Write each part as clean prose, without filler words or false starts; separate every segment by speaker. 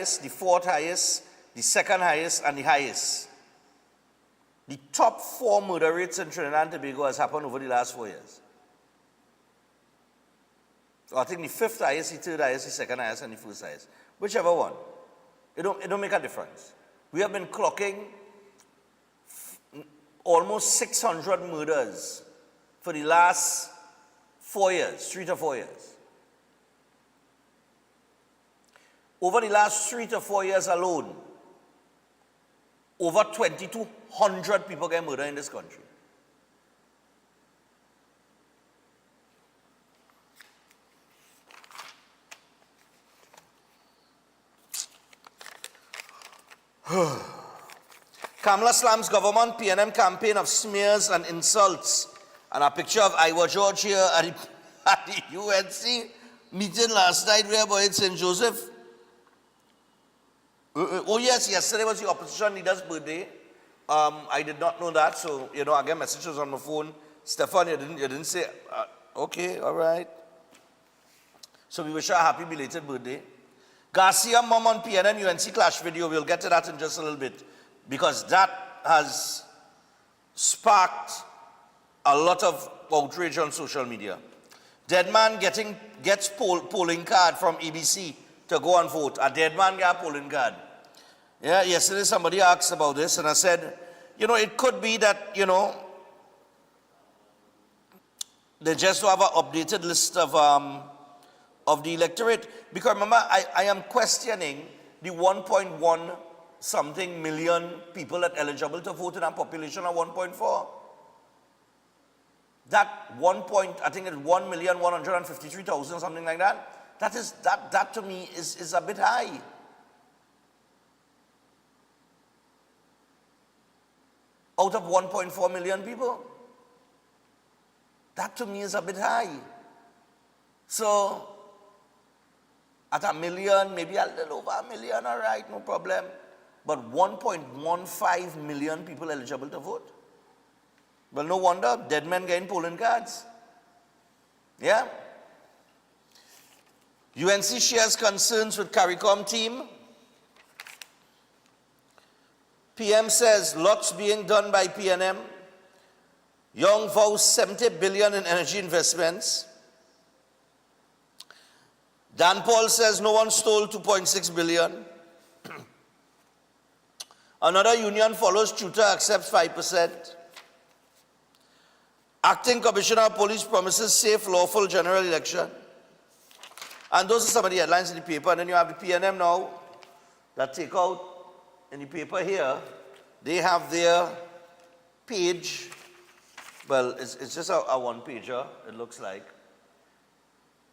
Speaker 1: highest, the fourth highest, the second highest, and the highest. The top 4 murder rates in Trinidad and Tobago has happened over the last 4 years. So I think the 5th highest, the 3rd highest, the 2nd highest, and the 1st highest. Whichever one. It don't make a difference. We have been clocking almost 600 murders for the last 4 years, 3 to 4 years. Over the last 3 to 4 years alone, over 2,200 people get murdered in this country. Kamala slams government PNM campaign of smears and insults. And a picture of Iowa George here at the UNC meeting last night where in St. Joseph. Oh yes, yesterday was the opposition leader's birthday. I did not know that, so I get messages on my phone. Stefan, you didn't say. Okay, all right. So we wish her a happy belated birthday. Garcia mom on PNM UNC clash video. We'll get to that in just a little bit because that has sparked a lot of outrage on social media. Dead man gets polling card from EBC to go and vote. A dead man got a polling card. Yeah, yesterday somebody asked about this and I said, it could be that, they just have an updated list of the electorate. Because remember, I am questioning the 1.1 something million people that are eligible to vote in a population of 1.4. That I think it's 1,153,000, something like that. That to me is a bit high. Out of 1.4 million people. That to me is a bit high. So, at a million, maybe a little over a million, all right, no problem. But 1.15 million people eligible to vote. Well, no wonder dead men getting polling cards. Yeah? UNC shares concerns with CARICOM team. PM says lots being done by PNM. Young vows 70 billion in energy investments. Dan Paul says no one stole 2.6 billion. Another union follows, tutor accepts 5%. Acting Commissioner of Police promises safe, lawful general election. And those are some of the headlines in the paper. And then you have the PNM now that take out in the paper here. They have their page. Well, it's just a one-pager, it looks like.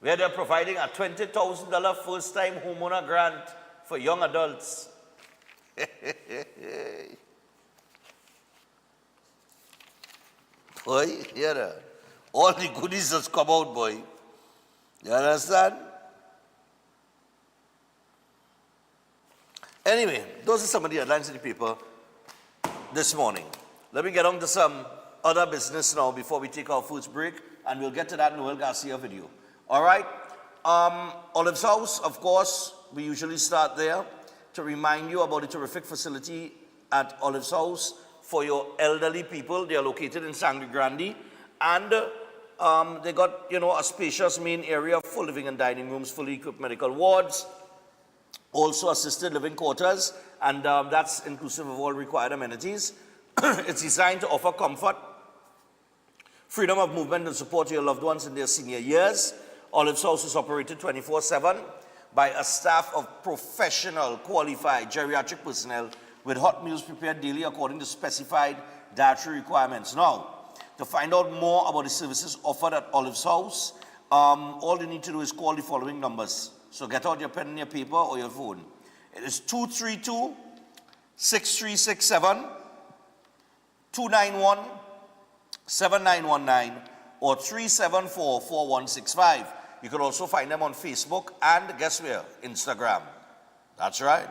Speaker 1: Where they're providing a $20,000 first-time homeowner grant for young adults. Boy, here, all the goodies just come out, boy. You understand? Anyway, those are some of the headlines in the paper this morning. Let me get on to some other business now before we take our first break, and we'll get to that Noel Garcia video. All right? Olive's House, of course, we usually start there to remind you about the terrific facility at Olive's House for your elderly people. They are located in Sangre Grande, and they got, a spacious main area, full living and dining rooms, fully equipped medical wards, also assisted living quarters, and that's inclusive of all required amenities. It's designed to offer comfort, freedom of movement, and support to your loved ones in their senior years. Olive's House is operated 24/7 by a staff of professional, qualified geriatric personnel with hot meals prepared daily according to specified dietary requirements. Now, to find out more about the services offered at Olive's House, all you need to do is call the following numbers. So get out your pen and your paper or your phone. It is 232-6367, 291-7919, or 374-4165. You can also find them on Facebook and, guess where? Instagram. That's right.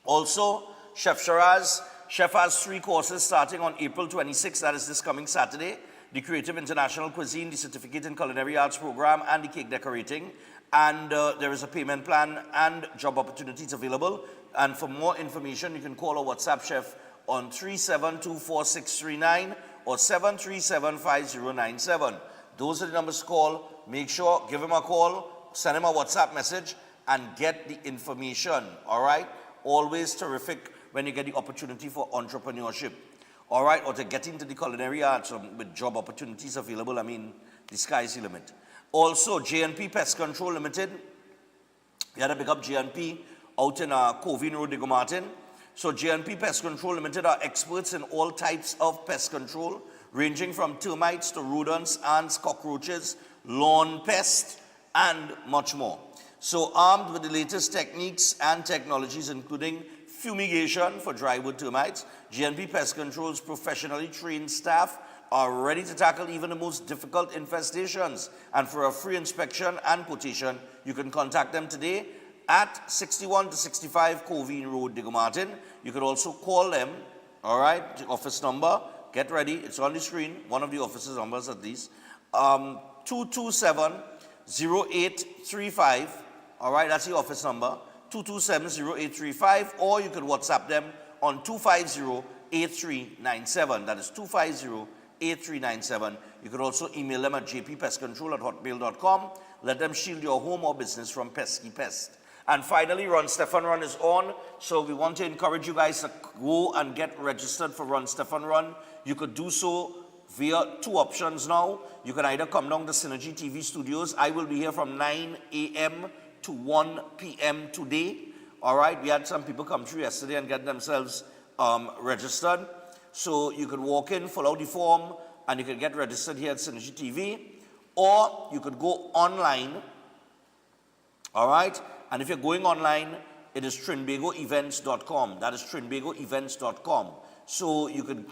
Speaker 1: Also, Chef Sharazz. Chef has 3 courses starting on April 26th, that is this coming Saturday. The Creative International Cuisine, the Certificate in Culinary Arts program, and the cake decorating. And there is a payment plan and job opportunities available. And for more information, you can call or WhatsApp Chef on 3724639 or 7375097. Those are the numbers to call. Make sure, give him a call, send him a WhatsApp message, and get the information, all right? Always terrific when you get the opportunity for entrepreneurship, all right? Or to get into the culinary arts with job opportunities available. I mean, the sky's the limit. Also, J&P Pest Control Limited. We had to pick up J&P out in Covine Road, Diego Martin. So J&P Pest Control Limited are experts in all types of pest control, ranging from termites to rodents, ants, cockroaches, lawn pests, and much more. So armed with the latest techniques and technologies, including fumigation for drywood termites, J&P Pest Control's professionally trained staff are ready to tackle even the most difficult infestations. And for a free inspection and quotation, you can contact them today at 61 to 65 Covine Road, Diego Martin. You can also call them, all right, the office number. Get ready, it's on the screen, one of the office's numbers at least. 227-0835, all right, that's the office number, 227-0835, or you can WhatsApp them on 250-8397, that is 250-8397. You can also email them at jppestcontrol@hotmail.com. Let them shield your home or business from pesky pest. And finally, Run Stefan Run is on, so we want to encourage you guys to go and get registered for Run Stefan Run. You could do so via two options now. You can either come down to Synergy TV Studios. I will be here from 9 a.m. to 1 p.m. today. All right, we had some people come through yesterday and get themselves registered. So you could walk in, fill out the form, and you can get registered here at Synergy TV. Or you could go online, all right? And if you're going online, it is trinbagoevents.com. That is trinbagoevents.com. So you could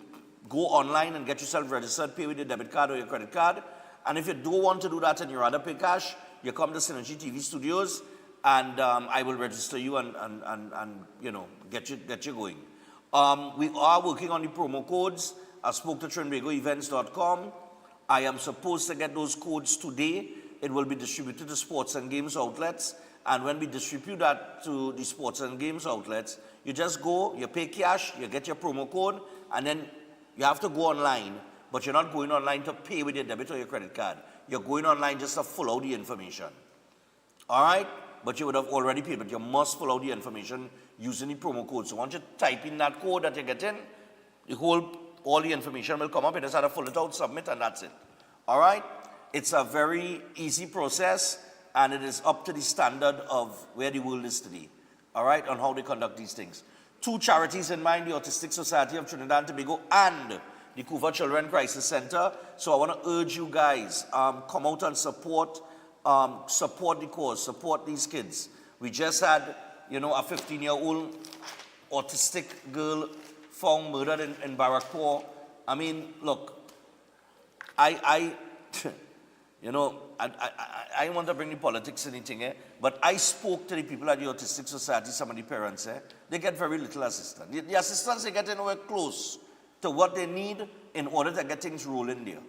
Speaker 1: go online and get yourself registered, pay with your debit card or your credit card. And if you don't want to do that and you rather pay cash, you come to Synergy TV Studios and I will register you and you know, get you going. We are working on the promo codes. I spoke to trinbagoevents.com. I am supposed to get those codes today. It will be distributed to sports and games outlets. And when we distribute that to the sports and games outlets, you just go, you pay cash, you get your promo code, and then you have to go online, but you're not going online to pay with your debit or your credit card. You're going online just to fill out the information. All right? But you would have already paid, but you must fill out the information using the promo code. So once you type in that code that you get in, all the information will come up. You just have to fill it out, submit, and that's it. All right? It's a very easy process, and it is up to the standard of where the world is today, all right, on how they conduct these things. Two charities in mind, the Autistic Society of Trinidad and Tobago and the Couva Children Crisis Center. So I want to urge you guys, come out and support the cause, support these kids. We just had, you know, a 15-year-old autistic girl found murdered in Barrackpore. I mean, look, you know, I want to bring the politics in anything, but I spoke to the people at the Autistic Society, some of the parents, they get very little assistance. The assistance they get nowhere close to what they need in order to get things rolling there.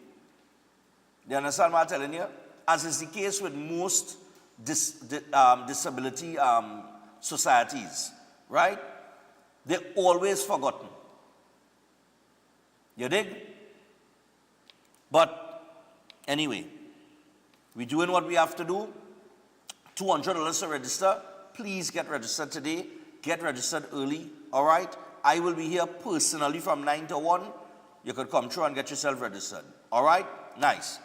Speaker 1: You understand what I'm telling you? As is the case with most disability societies, right? They're always forgotten. You dig? But anyway, we're doing what we have to do. $200 to register. Please get registered today. Get registered early, all right? I will be here personally from 9 to 1. You could come through and get yourself registered, all right? Nice.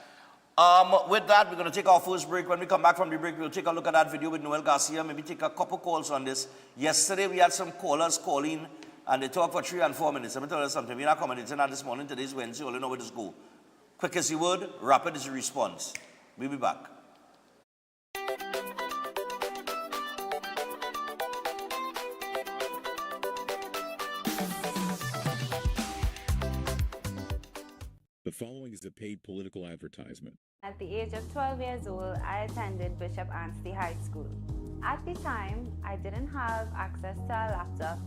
Speaker 1: With that, we're going to take our first break. When we come back from the break, we'll take a look at that video with Noel Garcia, maybe take a couple calls on this. Yesterday, we had some callers calling, and they talked for 3 and 4 minutes. Let me tell you something. We're not commenting on this morning. Today's Wednesday. All you know where to go. Quick is the word, rapid is the response. We'll be back.
Speaker 2: The following is a paid political advertisement.
Speaker 3: At the age of 12 years old, I attended Bishop Anstey High School. At the time, I didn't have access to a laptop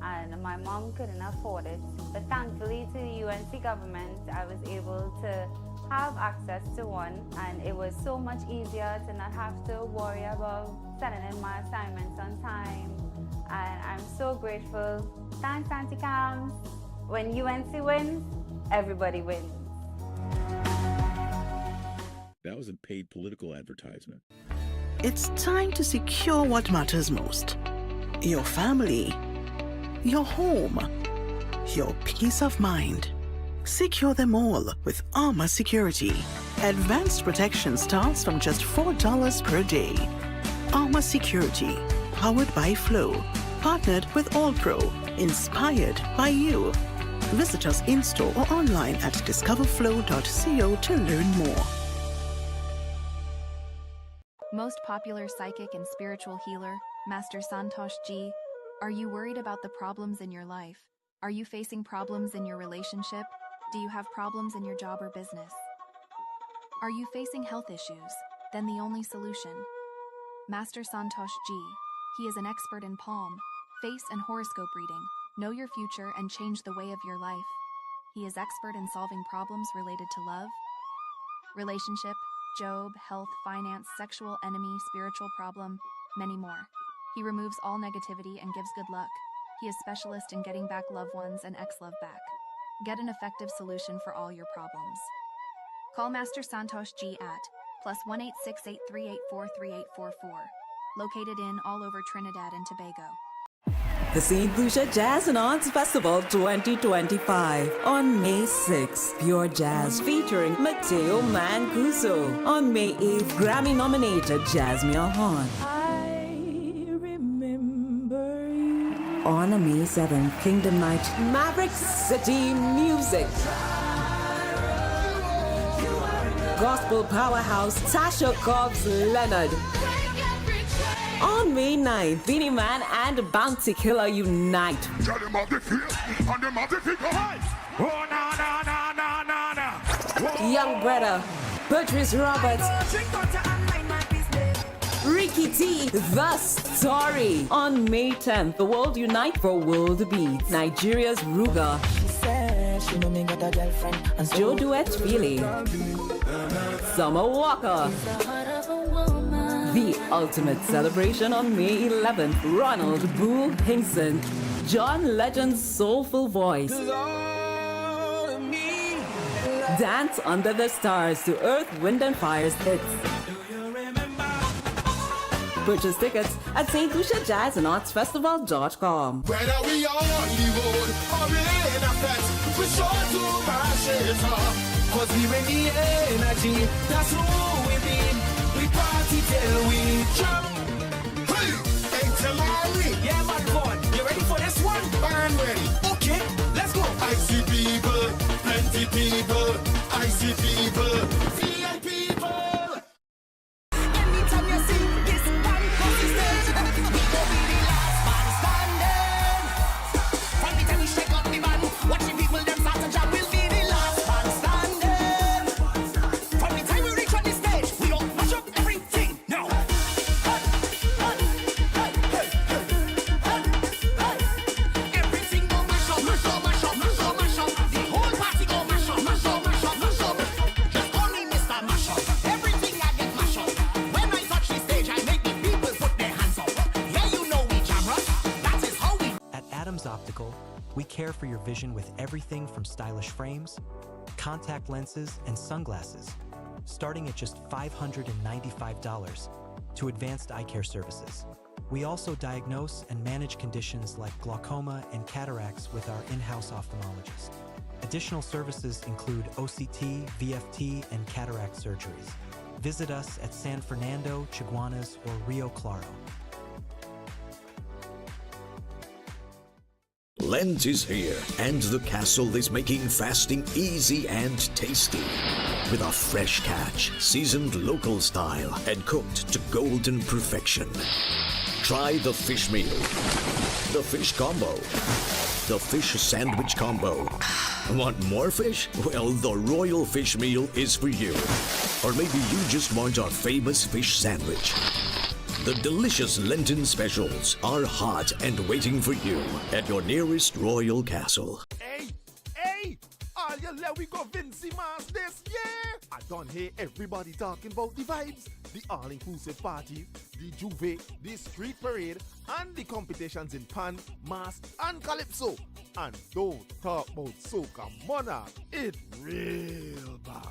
Speaker 3: and my mom couldn't afford it. But thankfully to the UNC government, I was able to have access to one, and it was so much easier to not have to worry about sending in my assignments on time. And I'm so grateful. Thanks, Auntie Cams. When UNC wins, everybody wins.
Speaker 2: That was a paid political advertisement.
Speaker 4: It's time to secure what matters most. Your family, your home, your peace of mind. Secure them all with Armor Security. Advanced protection starts from just $4 per day. Armor Security, powered by Flow, partnered with AllPro, inspired by you. Visit us in-store or online at discoverflow.co to learn more.
Speaker 5: Most popular psychic and spiritual healer, Master Santosh Ji, are you worried about the problems in your life? Are you facing problems in your relationship? Do you have problems in your job or business? Are you facing health issues? Then the only solution. Master Santosh Ji. He is an expert in palm, face and horoscope reading. Know your future and change the way of your life. He is expert in solving problems related to love, relationship, job, health, finance, sexual, enemy, spiritual problem, many more. He removes all negativity and gives good luck. He is specialist in getting back loved ones and ex-love back. Get an effective solution for all your problems. Call Master Santosh Ji at +1-868-384-3844. Located in all over Trinidad and Tobago.
Speaker 6: The St. Lucia Jazz and Arts Festival 2025 on May 6th. Pure Jazz featuring Mateo Mancuso. On May 8th, Grammy-nominated Jasmine Horn.
Speaker 7: I remember you.
Speaker 6: On May 7th, Kingdom Night, Maverick City Music. Gospel powerhouse Tasha Cobbs Leonard. On May 9th, Beanie Man and Bounty Killer unite. Young Greta, Patrice Roberts, Ricky T, The Story. On May 10th, the world unite for World Beats. Nigeria's Ruga. Joe Duet Feely. Summer Walker. The ultimate celebration on May 11th. Ronald Boo Hinkson. John Legend's soulful voice. Dance under the stars to Earth, Wind and Fire's hits. Purchase tickets at stluciajazzandartsfestival.com.
Speaker 8: Whether we are on the road or in a fest, we're sure to pass it off. Cause we bring the energy, that's who we be. We party till we jump. Hey, until yeah, man, boy, you ready for this one? I'm ready. Okay, let's go. I see people, plenty people. I see people, VI people. Anytime you see this one consistent, we go be the last man standing. From the time we shake up the band, watching people them start to jump, we'll be the last man standing. From the time we reach on the stage, we don't mash up everything. No. Everything go mash up, mash up, mash up, mash up, mash up. The whole party go mash up, mash up, mash up, mash up. Just call me Mr. Mash Up. Everything I get mash up. When I touch the stage, I make the people put their hands up. Yeah, you know we camera. That is how we.
Speaker 9: At Adams Optical, we care for your vision with everything from stylish frames, contact lenses, and sunglasses, starting at just $595 to advanced eye care services. We also diagnose and manage conditions like glaucoma and cataracts with our in-house ophthalmologist. Additional services include OCT, VFT, and cataract surgeries. Visit us at San Fernando, Chiguanas, or Rio Claro.
Speaker 10: Lent is here, and the castle is making fasting easy and tasty. With a fresh catch, seasoned local style, and cooked to golden perfection. Try the fish meal, the fish combo, the fish sandwich combo. Want more fish? Well, the royal fish meal is for you. Or maybe you just want our famous fish sandwich. The delicious Lenten specials are hot and waiting for you at your nearest royal castle.
Speaker 8: Hey, all you let we go Vincy Mass this year. I don't hear everybody talking about the vibes, the all-inclusive parties, the juve, the street parade, and the competitions in pan, mass, and calypso. And don't talk about soca monarch, it's real bad.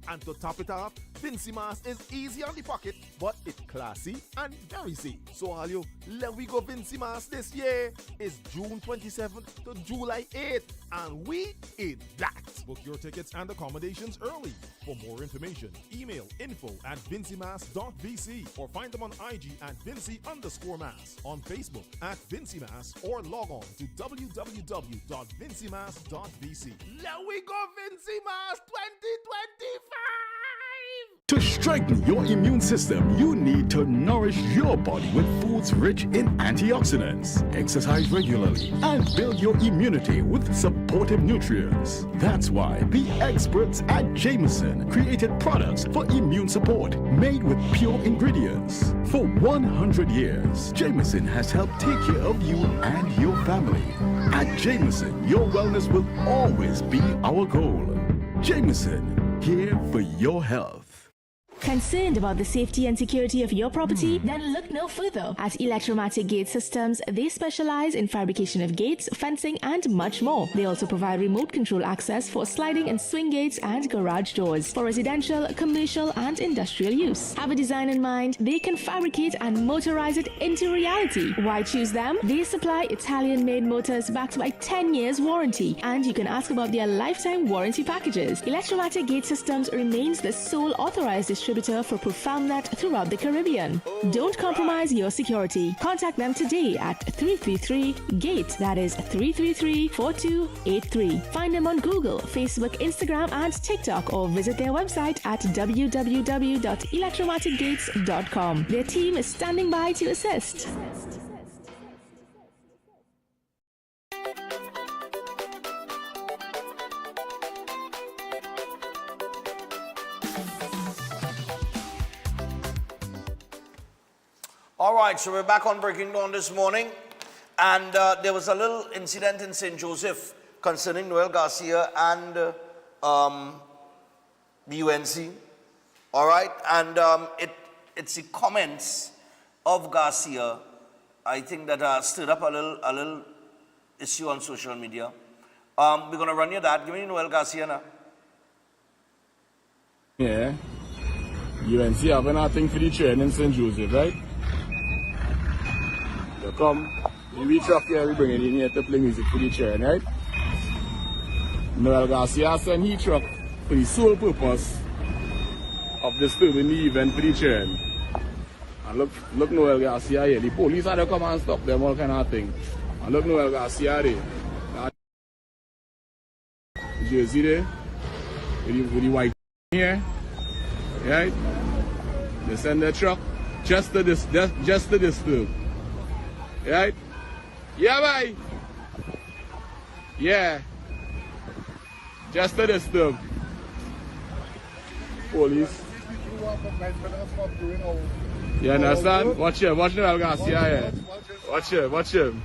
Speaker 8: And to top it off, Vincy Mass is easy on the pocket, but it's classy and very safe. So all you, let we go Vincy Mass this year is June 27th to July 8th, and we in that. Book your tickets and accommodations early. For more information, email info@vincymass.vc or find them on IG at Vincy_Mass, on Facebook at Vincy Mass, or log on to www.vincymass.vc. Let we go Vincy Mass 2025!
Speaker 7: To strengthen your immune system, you need to nourish your body with foods rich in antioxidants. Exercise regularly and build your immunity with supportive nutrients. That's why the experts at Jameson created products for immune support made with pure ingredients. For 100 years, Jameson has helped take care of you and your family. At Jameson, your wellness will always be our goal. Jameson, here for your health.
Speaker 11: Concerned about the safety and security of your property? Then look no further. At Electromatic Gate Systems, they specialize in fabrication of gates, fencing, and much more. They also provide remote control access for sliding and swing gates and garage doors for residential, commercial, and industrial use. Have a design in mind? They can fabricate and motorize it into reality. Why choose them? They supply Italian-made motors backed by 10 years warranty, and you can ask about their lifetime warranty packages. Electromatic Gate Systems remains the sole authorized distributor for ProfoundNet throughout the Caribbean. Don't compromise your security. Contact them today at 333-GATE, that is 333-4283. Find them on Google, Facebook, Instagram, and TikTok, or visit their website at www.electromaticgates.com. Their team is standing by to assist.
Speaker 1: All right, so we're back on Breaking Dawn this morning, and there was a little incident in St. Joseph concerning Noel Garcia and the UNC. All right, and it's the comments of Garcia, I think, that stirred up a little issue on social media. We're going to run you that. Give me Noel Garcia now.
Speaker 12: Yeah, UNC having a thing for the train in St. Joseph, right? You come, we truck here, we bring it in here to play music for the train, right? Noel Garcia sent his truck for the sole purpose of disturbing the event for the train. And look Noel Garcia here, the police had to come and stop them, all kind of thing. And look Noel Garcia there. That jersey there, with the white here, right? They send their truck just to disturb. Right? Yeah, bye. Yeah. Just to disturb. Police. You understand? Watch him. Watch Noel Garcia here. Watch him. Watch him.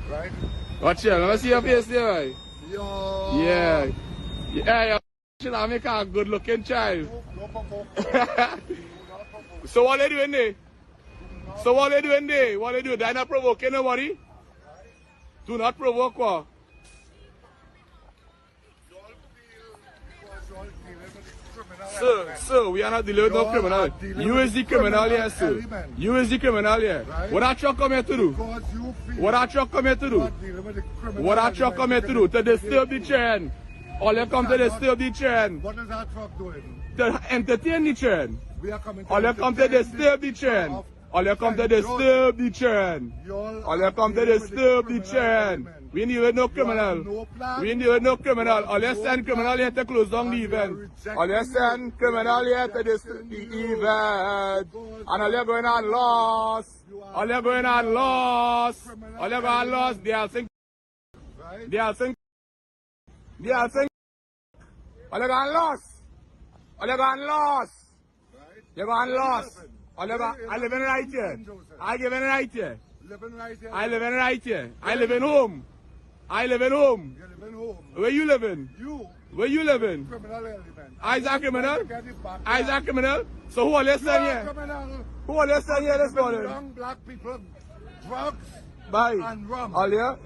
Speaker 12: Watch him. Let me see your face there, right? Yeah. Yeah, you're make a good looking child. So what are you doing there? What are you doing there? What are you doing? They're not provoking nobody? Do not provoke what? Sir, we are not dealing with no criminal. You is the criminal here, sir. You is the criminal here. What that truck come here to do? What that truck come here to do? What that truck come here to do? To disturb the train. All you come to disturb the train.
Speaker 8: What is that truck doing?
Speaker 12: To entertain the train.
Speaker 8: We are coming
Speaker 12: all you come to disturb the train. All you come to disturb the train. All you come to disturb the train. We ain't with no criminal. We ain't with no criminal. All you send criminal here to close down the event. All you send criminal here to disturb the event. And all you going on loss. All you going on loss. All you going on loss. They are saying. They are saying. They are saying. All you going loss. All you going loss. You going lost. I live in right here. I live in right here. I live in right here. I live in home. I live in home.
Speaker 8: You live in home.
Speaker 12: Where you living?
Speaker 8: You.
Speaker 12: Where you living?
Speaker 8: Criminal element.
Speaker 12: I's a criminal?
Speaker 8: Get it back.
Speaker 12: I's a criminal? So who are you saying here?
Speaker 8: Criminal.
Speaker 12: Who are you saying here this morning?
Speaker 8: Young black people, drugs,
Speaker 12: Bye.
Speaker 8: and rum.
Speaker 12: All you?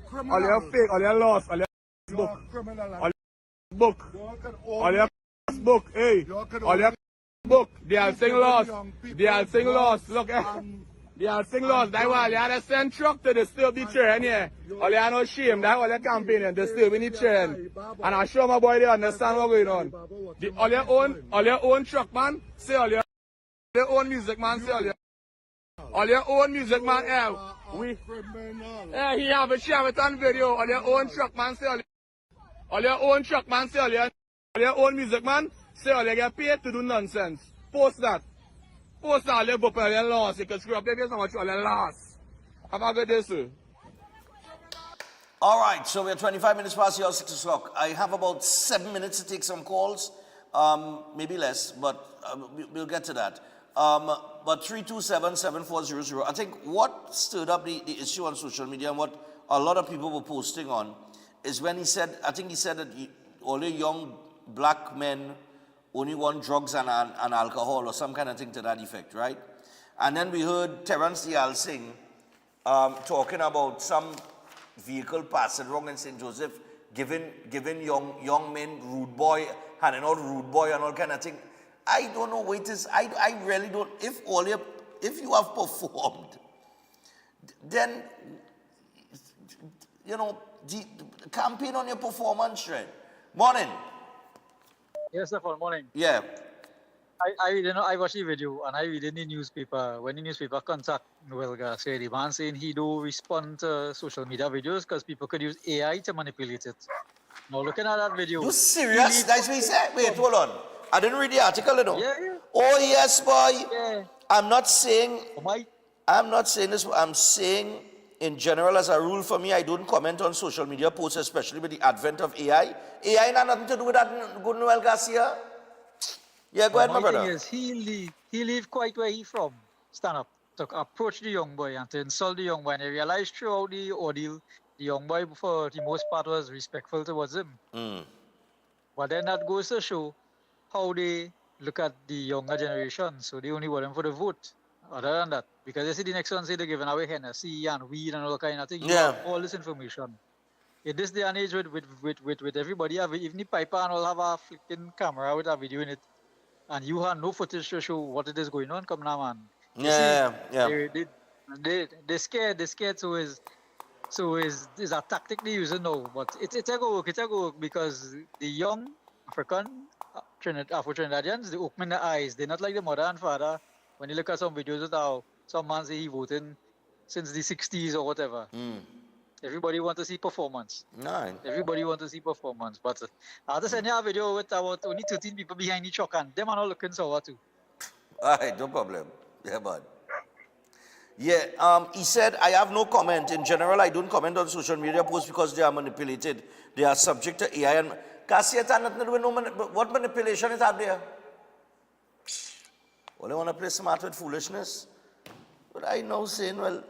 Speaker 8: Criminal.
Speaker 12: All you fake, all you lost, all you
Speaker 8: You're
Speaker 12: book.
Speaker 8: a criminal.
Speaker 12: All you book.
Speaker 8: You can
Speaker 12: All you book, hey. All you book. They are sing lost. They are sing lost. Look, they are sing lost. That's why you had to send truck to disturb the train here. All you have no shame. That's all you campaigning, disturbing the train. And I'm sure my boy they understand what's going on. All your own truck man, say all your own music man, say all your own music man, yeah. Yeah, he have it on video. All your own truck man, say all your own truck man, say all your own music man, say all you get paid to do nonsense. Post that. Post all your book and your loss. You can screw up there so much all your loss. Have a good day, sir.
Speaker 1: All right, so we're 25 minutes past your 6 o'clock. I have about 7 minutes to take some calls, maybe less, but we'll get to that. But 327-7400, I think what stirred up the issue on social media and what a lot of people were posting on is when he said, I think he said that all the young black men only want drugs and alcohol or some kind of thing to that effect, right? And then we heard Terrence Singh talking about some vehicle passing wrong in St. Joseph, giving young men rude boy, handing out rude boy and all kind of thing. I don't know what it is. I really don't. If you have performed, then campaign on your performance, right? Morning.
Speaker 13: Yes, sir, for morning.
Speaker 1: Yeah.
Speaker 13: I watched the video and I read in the newspaper. When the newspaper contact Noel Garcia, the man saying he do respond to social media videos because people could use AI to manipulate it. Now looking at that video.
Speaker 1: You serious? That's what he said? Wait, hold on. I didn't read the article, you know.
Speaker 13: Yeah.
Speaker 1: Oh yes, boy.
Speaker 13: Yeah.
Speaker 1: I'm not saying this. I'm saying in general, as a rule for me, I don't comment on social media posts, especially with the advent of AI. AI has nothing to do with that, good Noel Garcia. Yeah, go ahead, my brother.
Speaker 13: Thing is, he live quite where he from. Stand up to approach the young boy and to insult the young boy. And I realized throughout the ordeal, the young boy, for the most part, was respectful towards him. But then that goes to show how they look at the younger generation. So they only want them for the vote. Other than that, because they see the next one say they're giving away Hennessy and weed and all kind of thing. You have all this information. In this day and age, with everybody, even the piper and all have a flicking camera with a video in it. And you have no footage to show what it is going on. Come now, man. They're scared. So is a tactic they use now. But it's a go work because the young African Afro-Trinidadians, they open their eyes. They're not like the mother and father. When you look at some videos of how some man say he voting since the 60s or whatever. Everybody want to see performance. Everybody want to see performance. But I had to send you a video with about only 13 people behind the truck and them are not looking sour too.
Speaker 1: All right, no problem. Yeah, bud. Yeah, he said, I have no comment. In general, I don't comment on social media posts because they are manipulated. They are subject to AI. And Garcia, what manipulation is out there? Well, they want to play smart with foolishness. But I know saying, well,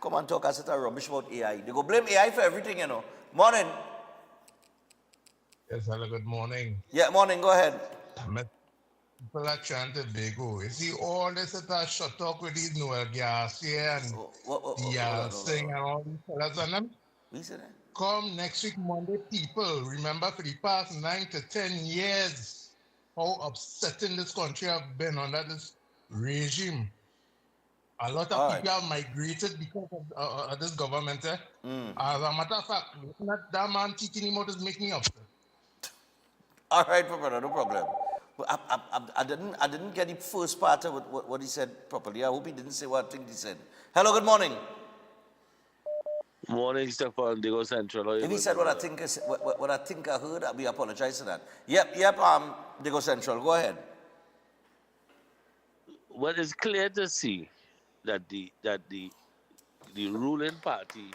Speaker 1: come and talk us a rubbish about AI. They go blame AI for everything, you know. Morning.
Speaker 14: Yes, hello, good morning.
Speaker 1: Yeah, morning, go ahead.
Speaker 14: People are trying to bego. You see, all this that I shut talk with these Noel Garcia and Singh and all these fellas and them. Come next week, Monday, people, remember for the past 9 to 10 years, how upsetting this country have been under this regime. A lot of people have migrated because of this government. As a matter of fact, that man teaching him out is making me upset.
Speaker 1: All right, brother, no problem. I didn't get the first part of what he said properly. I hope he didn't say what I think he said. Hello, good morning.
Speaker 15: Morning, Stefan, Diego Central.
Speaker 1: If he said what I think I heard, we apologize for that. Yep, Diego Central, go ahead.
Speaker 15: Well, it's clear to see that the ruling party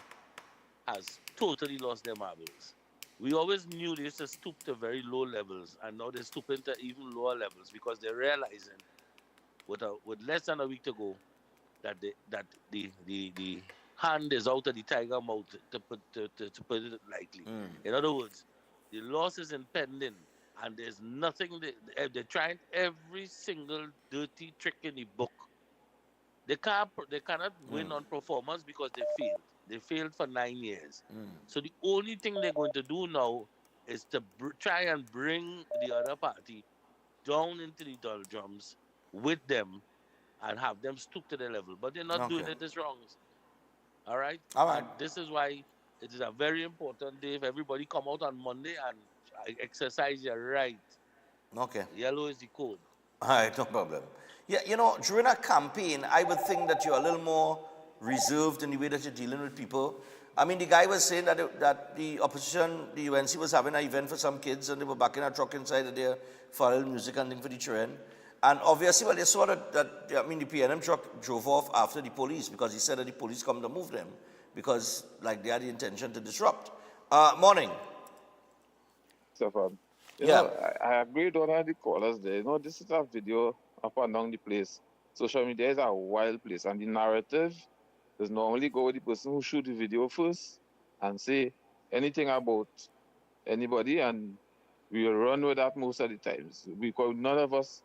Speaker 15: has totally lost their marbles. We always knew they used to stoop to very low levels, and now they're stooping to even lower levels because they're realizing with less than a week to go that the hand is out of the tiger mouth, to put it lightly. In other words, the loss is impending, and there's nothing. They're trying every single dirty trick in the book. They cannot win on performance because they failed. They failed for 9 years. So the only thing they're going to do now is to try and bring the other party down into the doldrums with them and have them stoop to their level. But they're not doing it this wrong. All right?
Speaker 1: All right.
Speaker 15: And this is why it is a very important day if everybody come out on Monday and exercise your right.
Speaker 1: Okay.
Speaker 15: Yellow is the code.
Speaker 1: All right, no problem. Yeah, you know, during a campaign, I would think that you're a little more reserved in the way that you're dealing with people. I mean, the guy was saying that the opposition, the UNC, was having an event for some kids, and they were back in a truck inside of there for a little music and thing for the children. And obviously, well, they saw that the PNM truck drove off after the police, because he said that the police come to move them because, like, they had the intention to disrupt. Morning.
Speaker 16: So, you
Speaker 1: Yeah.
Speaker 16: know, I agree with one of the callers there. You know, this is a video up and down the place. Social media is a wild place, and the narrative is normally go with the person who shoot the video first and say anything about anybody, and we will run with that most of the times because none of us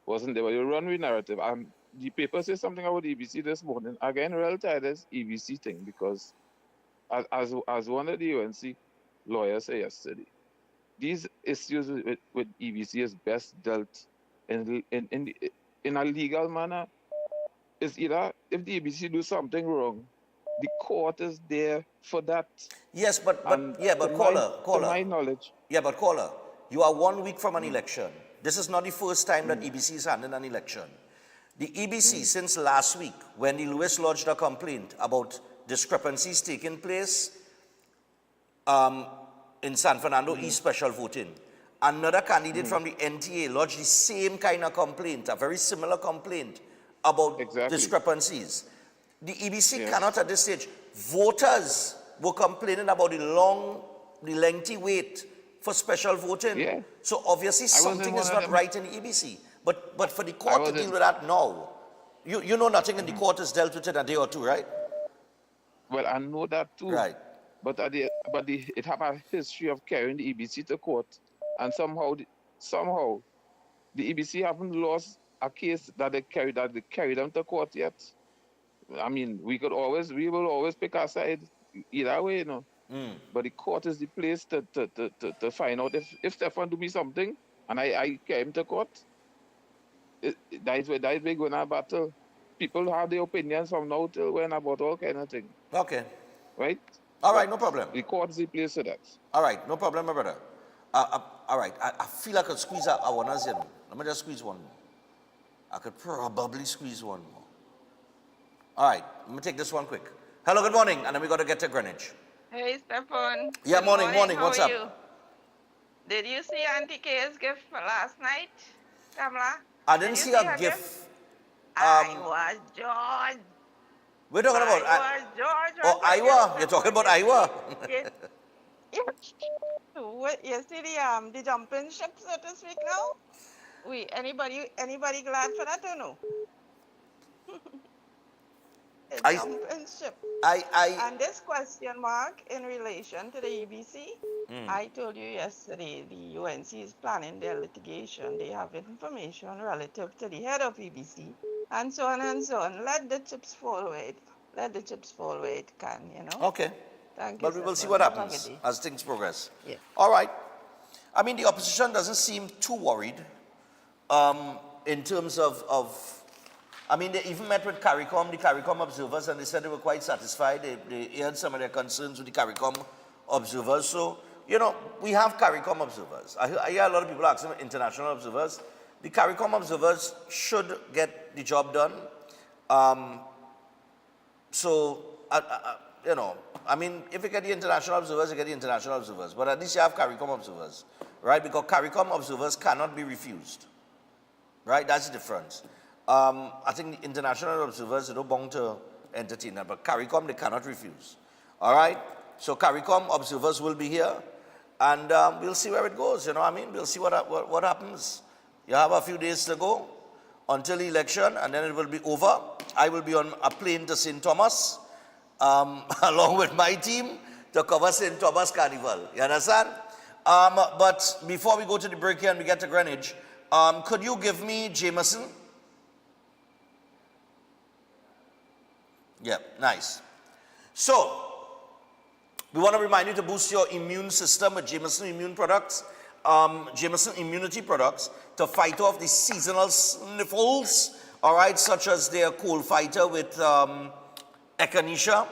Speaker 16: wasn't there. But you run with narrative, and the paper says something about EBC this morning. Again, real tired this EBC thing, because as one of the UNC lawyers said yesterday, these issues with EBC is best dealt in a legal manner. It's either if the EBC do something wrong, the court is there for that.
Speaker 1: Yes, but
Speaker 16: to
Speaker 1: caller.
Speaker 16: To my knowledge.
Speaker 1: Yeah, but caller, you are 1 week from an election. This is not the first time that EBC is handling an election. The EBC, since last week, when the Lewis lodged a complaint about discrepancies taking place in San Fernando East special voting, another candidate from the NTA lodged the same kind of complaint, a very similar complaint about discrepancies. The EBC cannot at this stage. Voters were complaining about the lengthy wait for special voting.
Speaker 16: Yeah.
Speaker 1: So obviously something is not right in the EBC. But for the court to deal with that now, you know nothing, and the court has dealt with it a day or two, right?
Speaker 16: Well, I know that too.
Speaker 1: Right.
Speaker 16: But it have a history of carrying the EBC to court, and somehow the EBC haven't lost a case that they carry them to court yet. I mean, we will always pick our side either way, you know. But the court is the place to find out if Stefan do me something and I carry him to court. That is where we're going to battle. People have their opinions from now till when about all kind of thing.
Speaker 1: Okay.
Speaker 16: Right?
Speaker 1: All right, no problem.
Speaker 16: The court is the place for that.
Speaker 1: All right, no problem, my brother. All right, I feel I could squeeze out one. Let me just squeeze one more. I could probably squeeze one more. All right, let me take this one quick. Hello, good morning, and then we got to get to Greenwich.
Speaker 17: Hey, Stefan.
Speaker 1: Yeah,
Speaker 17: Good
Speaker 1: morning. What's
Speaker 17: How
Speaker 1: up?
Speaker 17: are you? Did you see Auntie K's gift last night, Kamala?
Speaker 1: I didn't see a gift.
Speaker 17: I was George.
Speaker 1: We're talking about
Speaker 17: George.
Speaker 1: Iowa. You're talking about Iowa.
Speaker 17: You see the jumping ship, so to speak, now? Anybody glad for that or no? Jumping ship. And this question mark in relation to the EBC, I told you yesterday the UNC is planning their litigation. They have information relative to the head of EBC and so on and so on. Let the chips fall where it can, you know.
Speaker 1: Okay.
Speaker 17: Thank you.
Speaker 1: But we will see what happens as things progress. Yeah. All right. I mean, the opposition doesn't seem too worried in terms of I mean, they even met with CARICOM, the CARICOM observers, and they said they were quite satisfied. They aired some of their concerns with the CARICOM observers. So, you know, we have CARICOM observers. I hear a lot of people asking international observers. The CARICOM observers should get the job done. You know, I mean, if you get the international observers, you get the international observers. But at least you have CARICOM observers, right? Because CARICOM observers cannot be refused, right? That's the difference. I think the international observers, they don't belong to entertain that, but CARICOM, they cannot refuse. All right? So CARICOM observers will be here, and we'll see where it goes, you know what I mean? We'll see what happens. You have a few days to go until the election, and then it will be over. I will be on a plane to St. Thomas, along with my team to cover St. Thomas Carnival. You understand? But before we go to the break here and we get to Greenwich, could you give me Jameson? Yeah, nice. So, we want to remind you to boost your immune system with Jameson Immune products, Jameson Immunity products to fight off the seasonal sniffles, all right, such as their cold fighter with echinacea,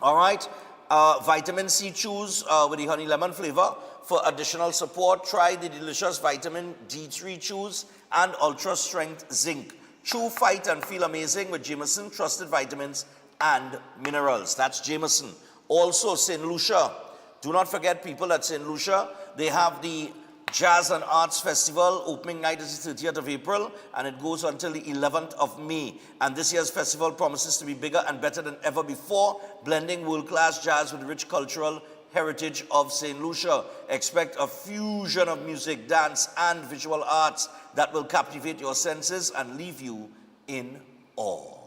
Speaker 1: all right, vitamin C chews with the honey lemon flavor. For additional support, try the delicious vitamin D3 chews and ultra strength zinc. Chew, fight, and feel amazing with Jameson trusted vitamins and minerals. That's Jameson. Also, St. Lucia. Do not forget, people, at St. Lucia, they have the Jazz and Arts Festival. Opening night is the 30th of April, and it goes until the 11th of May. And this year's festival promises to be bigger and better than ever before, blending world-class jazz with the rich cultural heritage of St. Lucia. Expect a fusion of music, dance, and visual arts that will captivate your senses and leave you in awe.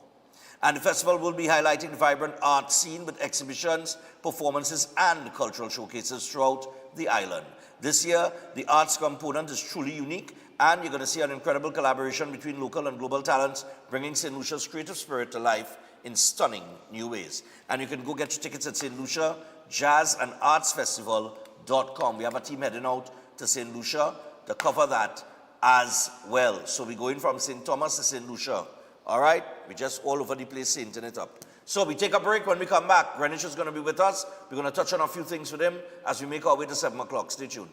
Speaker 1: And the festival will be highlighting the vibrant art scene with exhibitions, performances, and cultural showcases throughout the island. This year, the arts component is truly unique, and you're going to see an incredible collaboration between local and global talents, bringing St. Lucia's creative spirit to life in stunning new ways. And you can go get your tickets at St. Lucia jazzandartsfestival.com. We have a team heading out to St. Lucia to cover that as well. So we're going from St. Thomas to St. Lucia. All right? We're just all over the place sainting it up. So we take a break. When we come back, Greenwich is going to be with us. We're going to touch on a few things with him as we make our way to 7 o'clock. Stay tuned.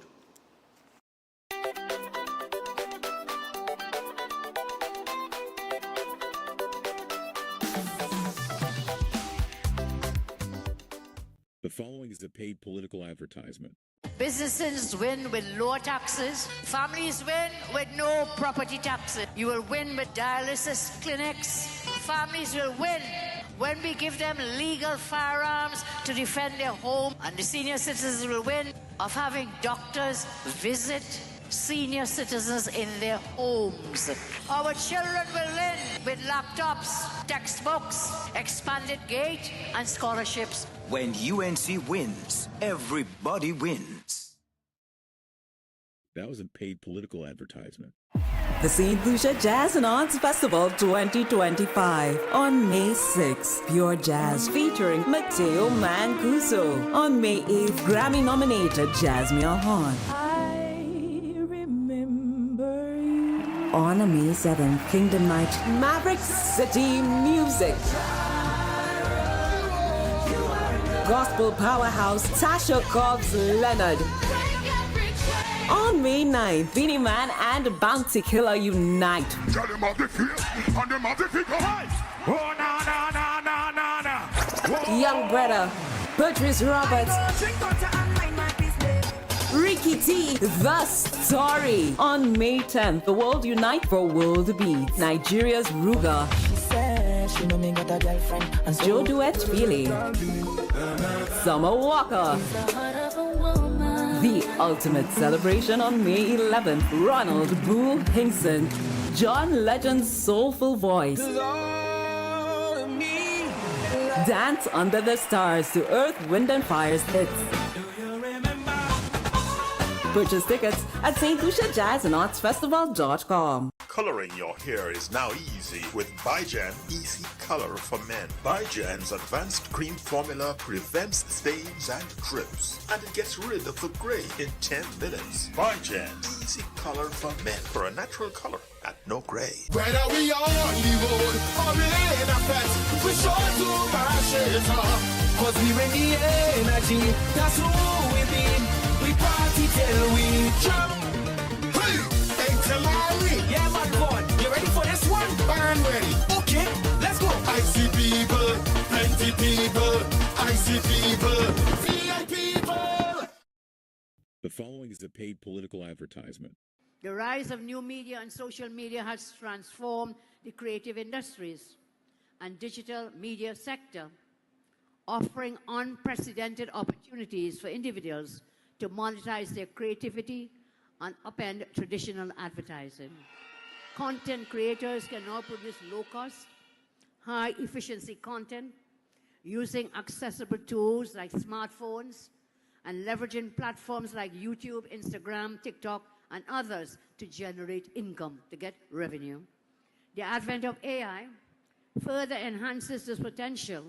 Speaker 2: The following is a paid political advertisement.
Speaker 18: Businesses win with lower taxes. Families win with no property taxes. You will win with dialysis clinics. Families will win when we give them legal firearms to defend their home. And the senior citizens will win of having doctors visit senior citizens in their homes. Our children will win with laptops, textbooks, expanded gate, and scholarships.
Speaker 19: When UNC wins, everybody wins.
Speaker 2: That was a paid political advertisement.
Speaker 6: The St. Lucia Jazz and Arts Festival 2025 on May 6th. Pure Jazz featuring Mateo Mancuso. On May 8th, Grammy-nominated Jasmine Horn. On May 7th, Kingdom Night, Maverick City Music. Gospel powerhouse Tasha Cobbs Leonard. On May 9th, Beanie Man and Bounty Killer unite. Young Brother, Patrice Roberts, Ricky T, The Story. On May 10th, the world unite for World Beats. Nigeria's Ruga. Joe Duet Feely. Summer Walker. The ultimate celebration on May 11th. Ronald Boo Hinkson. John Legend's soulful voice. Dance under the stars to Earth, Wind and Fire's hits. Purchase tickets at stluciajazzandartsfestival.com.
Speaker 20: Coloring your hair is now easy with Bijan Easy Color for Men. Bijan's advanced cream formula prevents stains and drips, and it gets rid of the gray in 10 minutes. Bijan Easy Color for Men, for a natural color at no gray.
Speaker 8: Whether we are on the road or in a fest, we sure to mash it up. Cause we bring the energy, that's who we be. We party till we jump. Hey, till Larry. Yeah, man, boy. You ready for this one? I'm ready. Okay, let's go. I see people, plenty people. I see people, VIP people.
Speaker 2: The following is a paid political advertisement.
Speaker 18: The rise of new media and social media has transformed the creative industries and digital media sector, offering unprecedented opportunities for individuals to monetize their creativity and upend traditional advertising. Content creators can now produce low-cost, high-efficiency content using accessible tools like smartphones and leveraging platforms like YouTube, Instagram, TikTok, and others to generate income, to get revenue. The advent of AI further enhances this potential,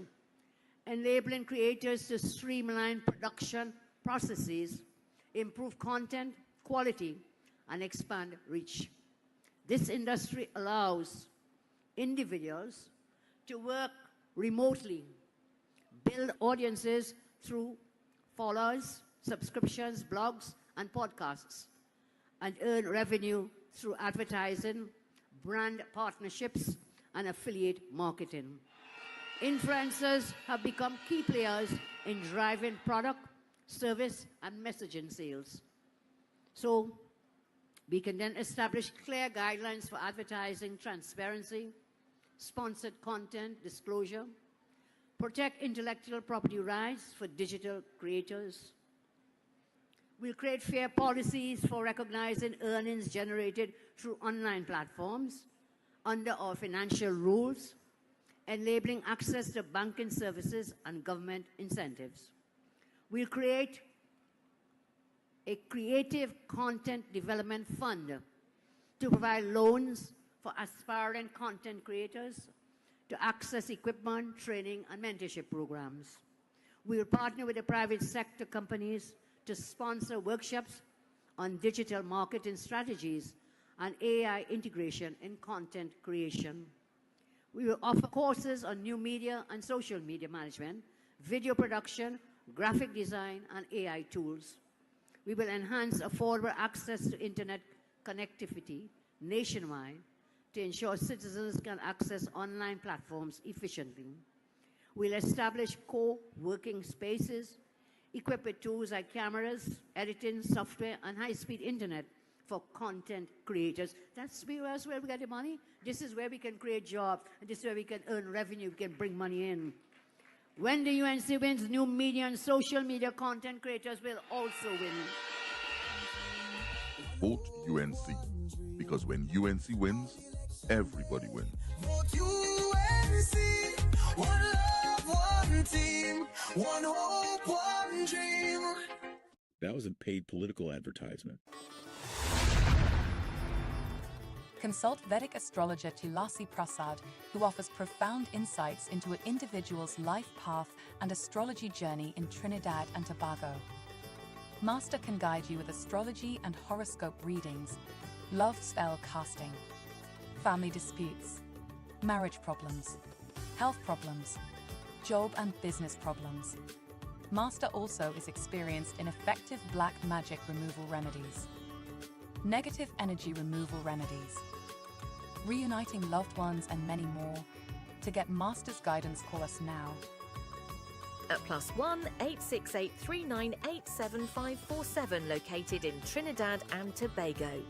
Speaker 18: enabling creators to streamline production processes, improve content quality, and expand reach. This industry allows individuals to work remotely, build audiences through followers, subscriptions, blogs, and podcasts, and earn revenue through advertising, brand partnerships, and affiliate marketing. Influencers have become key players in driving product, service, and messaging sales. So we can then establish clear guidelines for advertising transparency, sponsored content disclosure, protect intellectual property rights for digital creators. We'll create fair policies for recognizing earnings generated through online platforms under our financial rules, enabling access to banking services and government incentives. We'll create a creative content development fund to provide loans for aspiring content creators to access equipment, training, and mentorship programs. We will partner with the private sector companies to sponsor workshops on digital marketing strategies and AI integration in content creation. We will offer courses on new media and social media management, video production, graphic design, and AI tools. We will enhance affordable access to internet connectivity nationwide to ensure citizens can access online platforms efficiently. We'll establish co-working spaces equipped with tools like cameras, editing software, and high-speed internet for content creators. That's where we get the money. This is where we can create jobs, and this is where we can earn revenue, we can bring money in. When the UNC wins, new media and social media content creators will also win.
Speaker 21: Vote UNC, because when UNC wins, everybody wins.
Speaker 8: Vote UNC, one love, one team, one hope, one dream.
Speaker 2: That was a paid political advertisement.
Speaker 22: Consult Vedic astrologer Tulasi Prasad, who offers profound insights into an individual's life path and astrology journey in Trinidad and Tobago. Master can guide you with astrology and horoscope readings, love spell casting, family disputes, marriage problems, health problems, job and business problems. Master also is experienced in effective black magic removal remedies, negative energy removal remedies, reuniting loved ones, and many more. To get Master's guidance, call us now.
Speaker 23: At +1 868 398 7547, located in Trinidad and Tobago.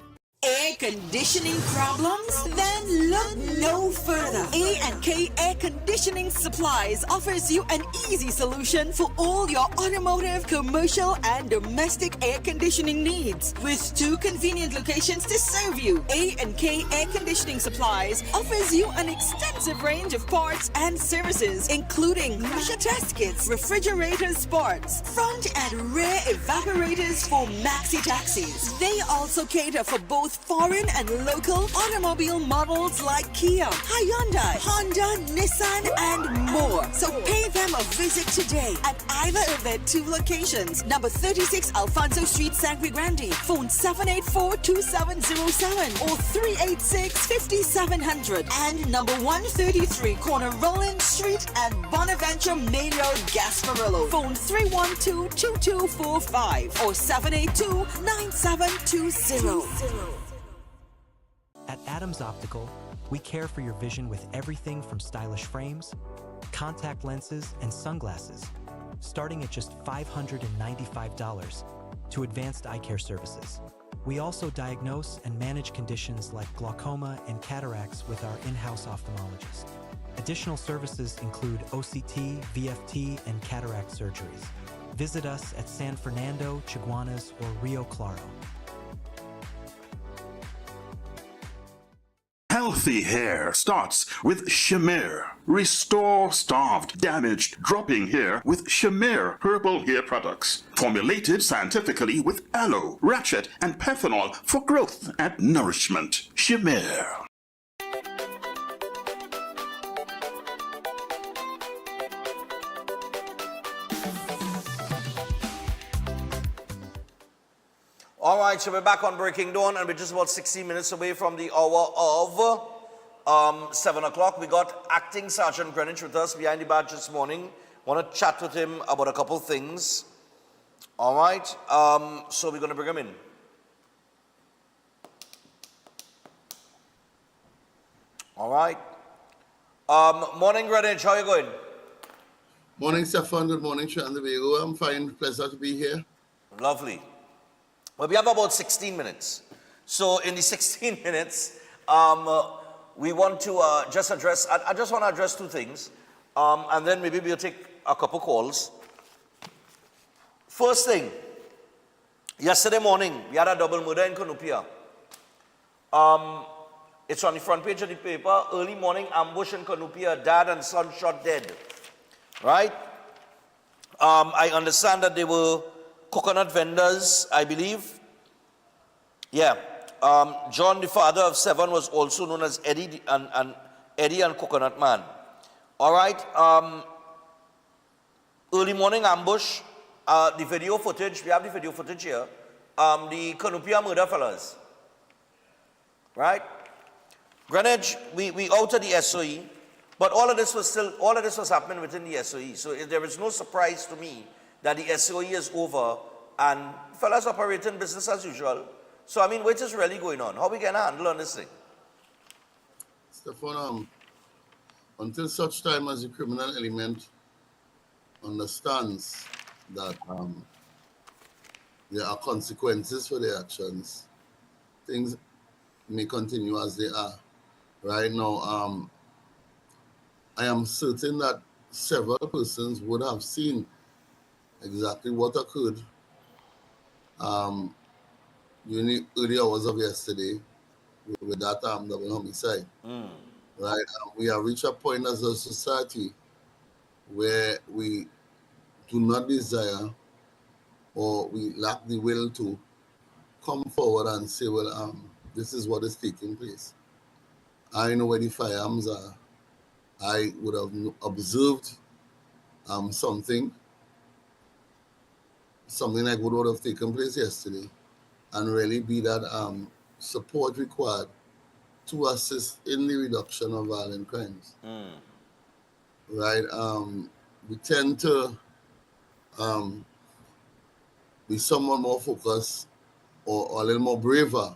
Speaker 6: Air conditioning problems? Then look no further. A&K Air Conditioning Supplies offers you an easy solution for all your automotive, commercial, and domestic air conditioning needs. With 2 convenient locations to serve you, A&K Air Conditioning Supplies offers you an extensive range of parts and services, including pressure test kits, refrigerator parts, front and rear evaporators for maxi taxis. They also cater for both foreign and local automobile models like Kia, Hyundai, Honda, Nissan, and more. So pay them a visit today at either of their 2 locations. Number 36 Alfonso Street, Sangre Grande. Phone 784-2707 or 386-5700. And number 133 Corner Roland Street and Bonaventure Main Road, Gasparillo. Phone 312-2245 or 782-9720.
Speaker 9: At Adams Optical, we care for your vision with everything from stylish frames, contact lenses, and sunglasses, starting at just $595, to advanced eye care services. We also diagnose and manage conditions like glaucoma and cataracts with our in-house ophthalmologist. Additional services include OCT, VFT, and cataract surgeries. Visit us at San Fernando, Chaguanas, or Rio Claro.
Speaker 20: Healthy hair starts with Shamir. Restore starved, damaged, dropping hair with Shamir herbal hair products. Formulated scientifically with aloe, ratchet, and phenol for growth and nourishment. Shamir.
Speaker 1: All right, so we're back on Breaking Dawn, and we're just about 16 minutes away from the hour of 7 o'clock. We got Acting Sergeant Greenwich with us behind the badge this morning. Want to chat with him about a couple things. All right, so we're going to bring him in. All right. Morning, Greenwich. How are you going?
Speaker 3: Morning, Stefan. Good morning, Chandavigo. I'm fine. Pleasure to be here.
Speaker 1: Lovely. Well, we have about 16 minutes. So in the 16 minutes, we want to just address, I just want to address two things. And then maybe we'll take a couple calls. First thing, yesterday morning, we had a double murder in Canupia. It's on the front page of the paper. Early morning ambush in Canupia, dad and son shot dead. Right? I understand that they were coconut vendors, I believe. Yeah. John, the father of 7, was also known as Eddie and Coconut Man. All right. Early morning ambush. The video footage, we have the video footage here. The Canupia murder fellas. Right? Greenwich, we out of the SOE, but all of this was happening within the SOE. So there is no surprise to me that the SOE is over and fellas operating business as usual. So, I mean, what is really going on? How we going to handle on this thing?
Speaker 3: Stefan, until such time as the criminal element understands that there are consequences for their actions, things may continue as they are. Right now, I am certain that several persons would have seen exactly what occurred during the early hours of yesterday with that double homicide. Right? We have reached a point as a society where we do not desire or we lack the will to come forward and say, well, this is what is taking place. I know where the firearms are. I would have observed something like what would have taken place yesterday, and really be that support required to assist in the reduction of violent crimes. Right? We tend to be somewhat more focused or a little more braver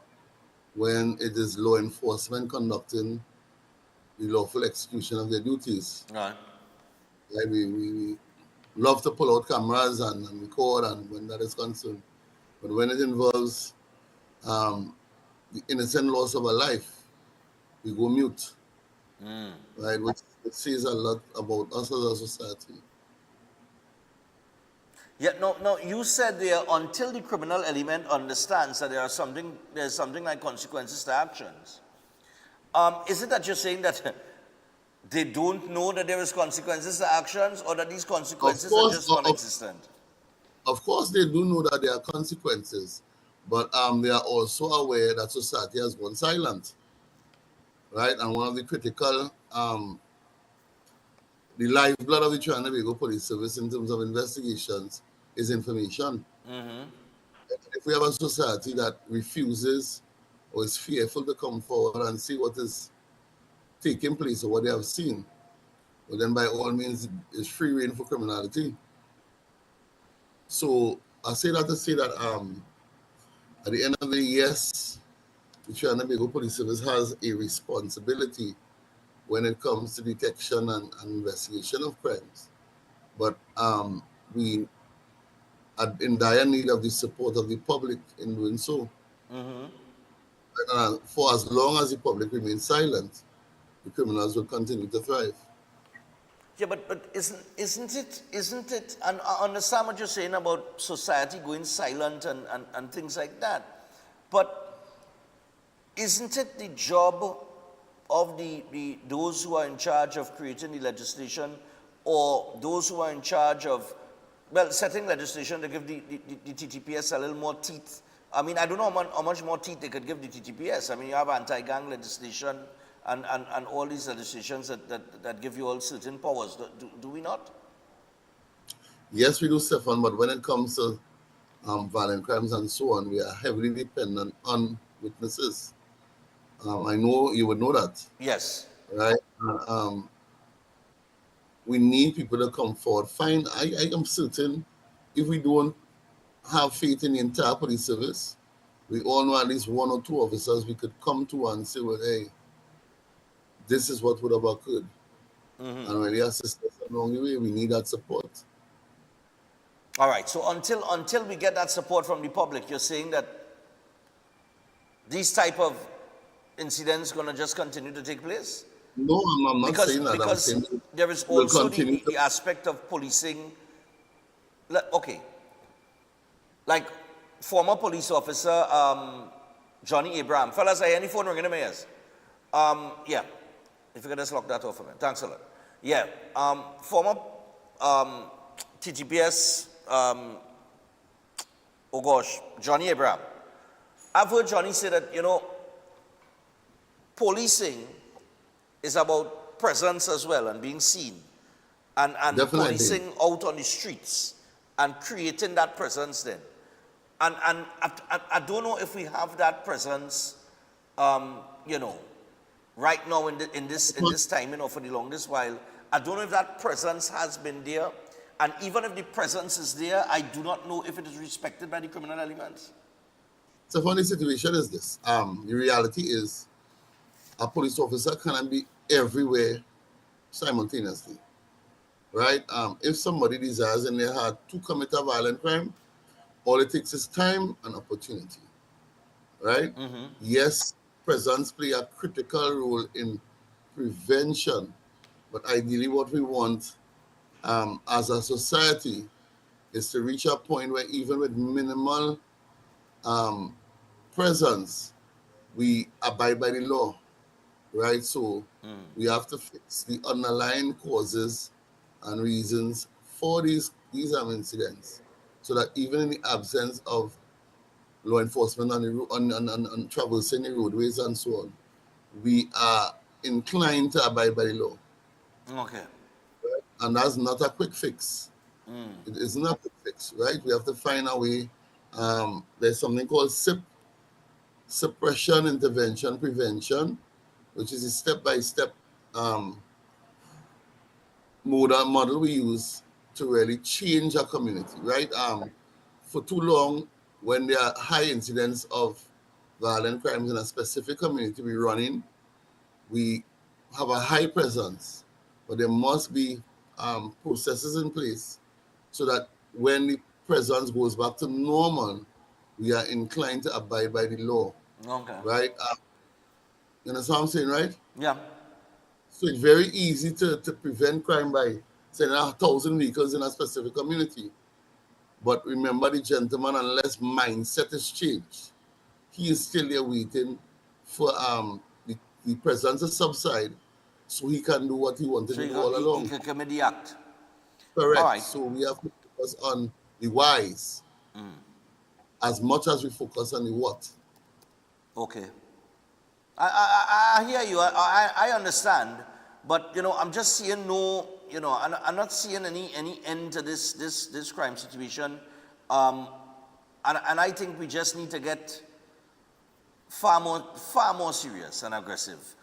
Speaker 3: when it is law enforcement conducting the lawful execution of their duties.
Speaker 1: Right.
Speaker 3: Right? We love to pull out cameras and record, and when that is concerned. But when it involves the innocent loss of a life, we go mute. Right? Which says a lot about us as a society.
Speaker 1: Yeah, no, you said there until the criminal element understands that there's something like consequences to actions. Is it that you're saying that they don't know that there is consequences to actions, or that these consequences are just non-existent?
Speaker 3: Of course, they do know that there are consequences, but they are also aware that society has gone silent. Right? And one of the critical, the lifeblood of the Trinidad Police Service in terms of investigations is information. If we have a society that refuses or is fearful to come forward and see what is taking place or what they have seen, well, then by all means, it's free rein for criminality. So I say that to say that at the end of the day, yes, the Trinidad Police Service has a responsibility when it comes to detection and investigation of crimes. But we are in dire need of the support of the public in doing so. For as long as the public remains silent, the criminals will continue to thrive.
Speaker 1: Yeah, but isn't it, and I understand what you're saying about society going silent and things like that, but isn't it the job those who are in charge of creating the legislation, or those who are in charge of, well, setting legislation to give the TTPS a little more teeth? I mean, I don't know how much more teeth they could give the TTPS. I mean, you have anti-gang legislation and all these legislations that give you all certain powers. Do we not?
Speaker 3: Yes, we do, Stefan, but when it comes to violent crimes and so on, we are heavily dependent on witnesses. I know you would know that.
Speaker 1: Yes.
Speaker 3: Right? We need people to come forward. Fine, I am certain if we don't have faith in the entire police service, we all know at least one or two officers we could come to and say, well, hey, this is what would have occurred. And when they assist us along the way, we need that support.
Speaker 1: All right, so until we get that support from the public, you're saying that these type of incidents going to just continue to take place?
Speaker 3: No, I'm not saying that.
Speaker 1: Because
Speaker 3: I'm saying
Speaker 1: there is also the aspect of policing. Okay, like former police officer Johnny Abraham. Fellas, I any phone ringing in my ears? Yeah, if you could just lock that off for me. Thanks a lot. Yeah, former TTPS, oh gosh, Johnny Abraham. I've heard Johnny say that, you know, policing is about presence as well and being seen. And policing out on the streets and creating that presence then. And I don't know if we have that presence, you know, right now in this time, you know, for the longest while. I don't know if that presence has been there. And even if the presence is there, I do not know if it is respected by the criminal elements.
Speaker 3: So funny situation is this. The reality is a police officer cannot be everywhere simultaneously. Right? If somebody desires in their heart to commit a violent crime, all it takes is time and opportunity. Right? Yes, presence play a critical role in prevention, but ideally what we want as a society is to reach a point where even with minimal presence, we abide by the law, right? So we have to fix the underlying causes and reasons for these incidents, so that even in the absence of law enforcement on traversing the roadways and so on, we are inclined to abide by the law.
Speaker 1: Okay.
Speaker 3: Right? And that's not a quick fix. It is not a quick fix, right? We have to find a way. There's something called SIP, Suppression, Intervention, Prevention, which is a step-by-step model we use to really change our community, right? For too long, when there are high incidents of violent crimes in a specific community we have a high presence, but there must be processes in place so that when the presence goes back to normal, we are inclined to abide by the law.
Speaker 1: Okay.
Speaker 3: Right? You understand what I'm saying, right?
Speaker 1: Yeah.
Speaker 3: So it's very easy to prevent crime by sending 1,000 vehicles in a specific community. But remember the gentleman, unless mindset is changed, he is still there waiting for the presence to subside so he can do what he wanted to do all along.
Speaker 1: He can commit the act.
Speaker 3: Correct.
Speaker 1: All right.
Speaker 3: So we have to focus on the whys as much as we focus on the what.
Speaker 1: Okay. I hear you. I understand. But, you know, I'm just seeing I'm not seeing any end to this crime situation. And I think we just need to get far more serious and aggressive.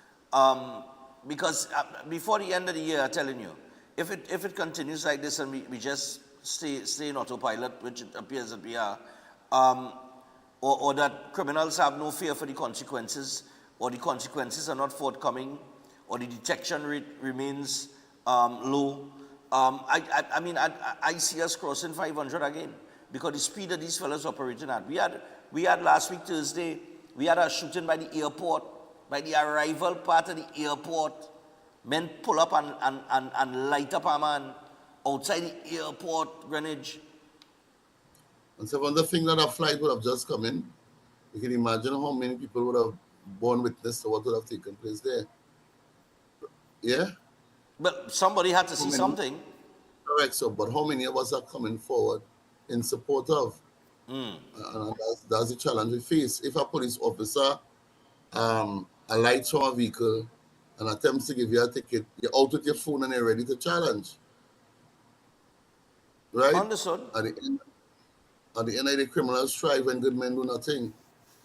Speaker 1: Because before the end of the year, I'm telling you, if it continues like this and we just stay in autopilot, which it appears that we are, or that criminals have no fear for the consequences, or the consequences are not forthcoming, or the detection rate remains low, I mean, I see us crossing 500 again, because the speed that these fellas operating at. We had last week, Thursday, we had a shooting by the airport, by the arrival part of the airport. Men pull up and light up a man outside the airport, Greenwich.
Speaker 3: And so, when the thing that a flight would have just come in, you can imagine how many people would have borne witness to what would have taken place there. Yeah?
Speaker 1: But somebody had to see something.
Speaker 3: Correct, so, but how many of us are coming forward in support of? And that's the challenge we face. If a police officer alights from a vehicle and attempts to give you a ticket, you're out with your phone and you're ready to challenge. Right?
Speaker 1: Understood.
Speaker 3: At the end of the day, criminals strive when good men do nothing.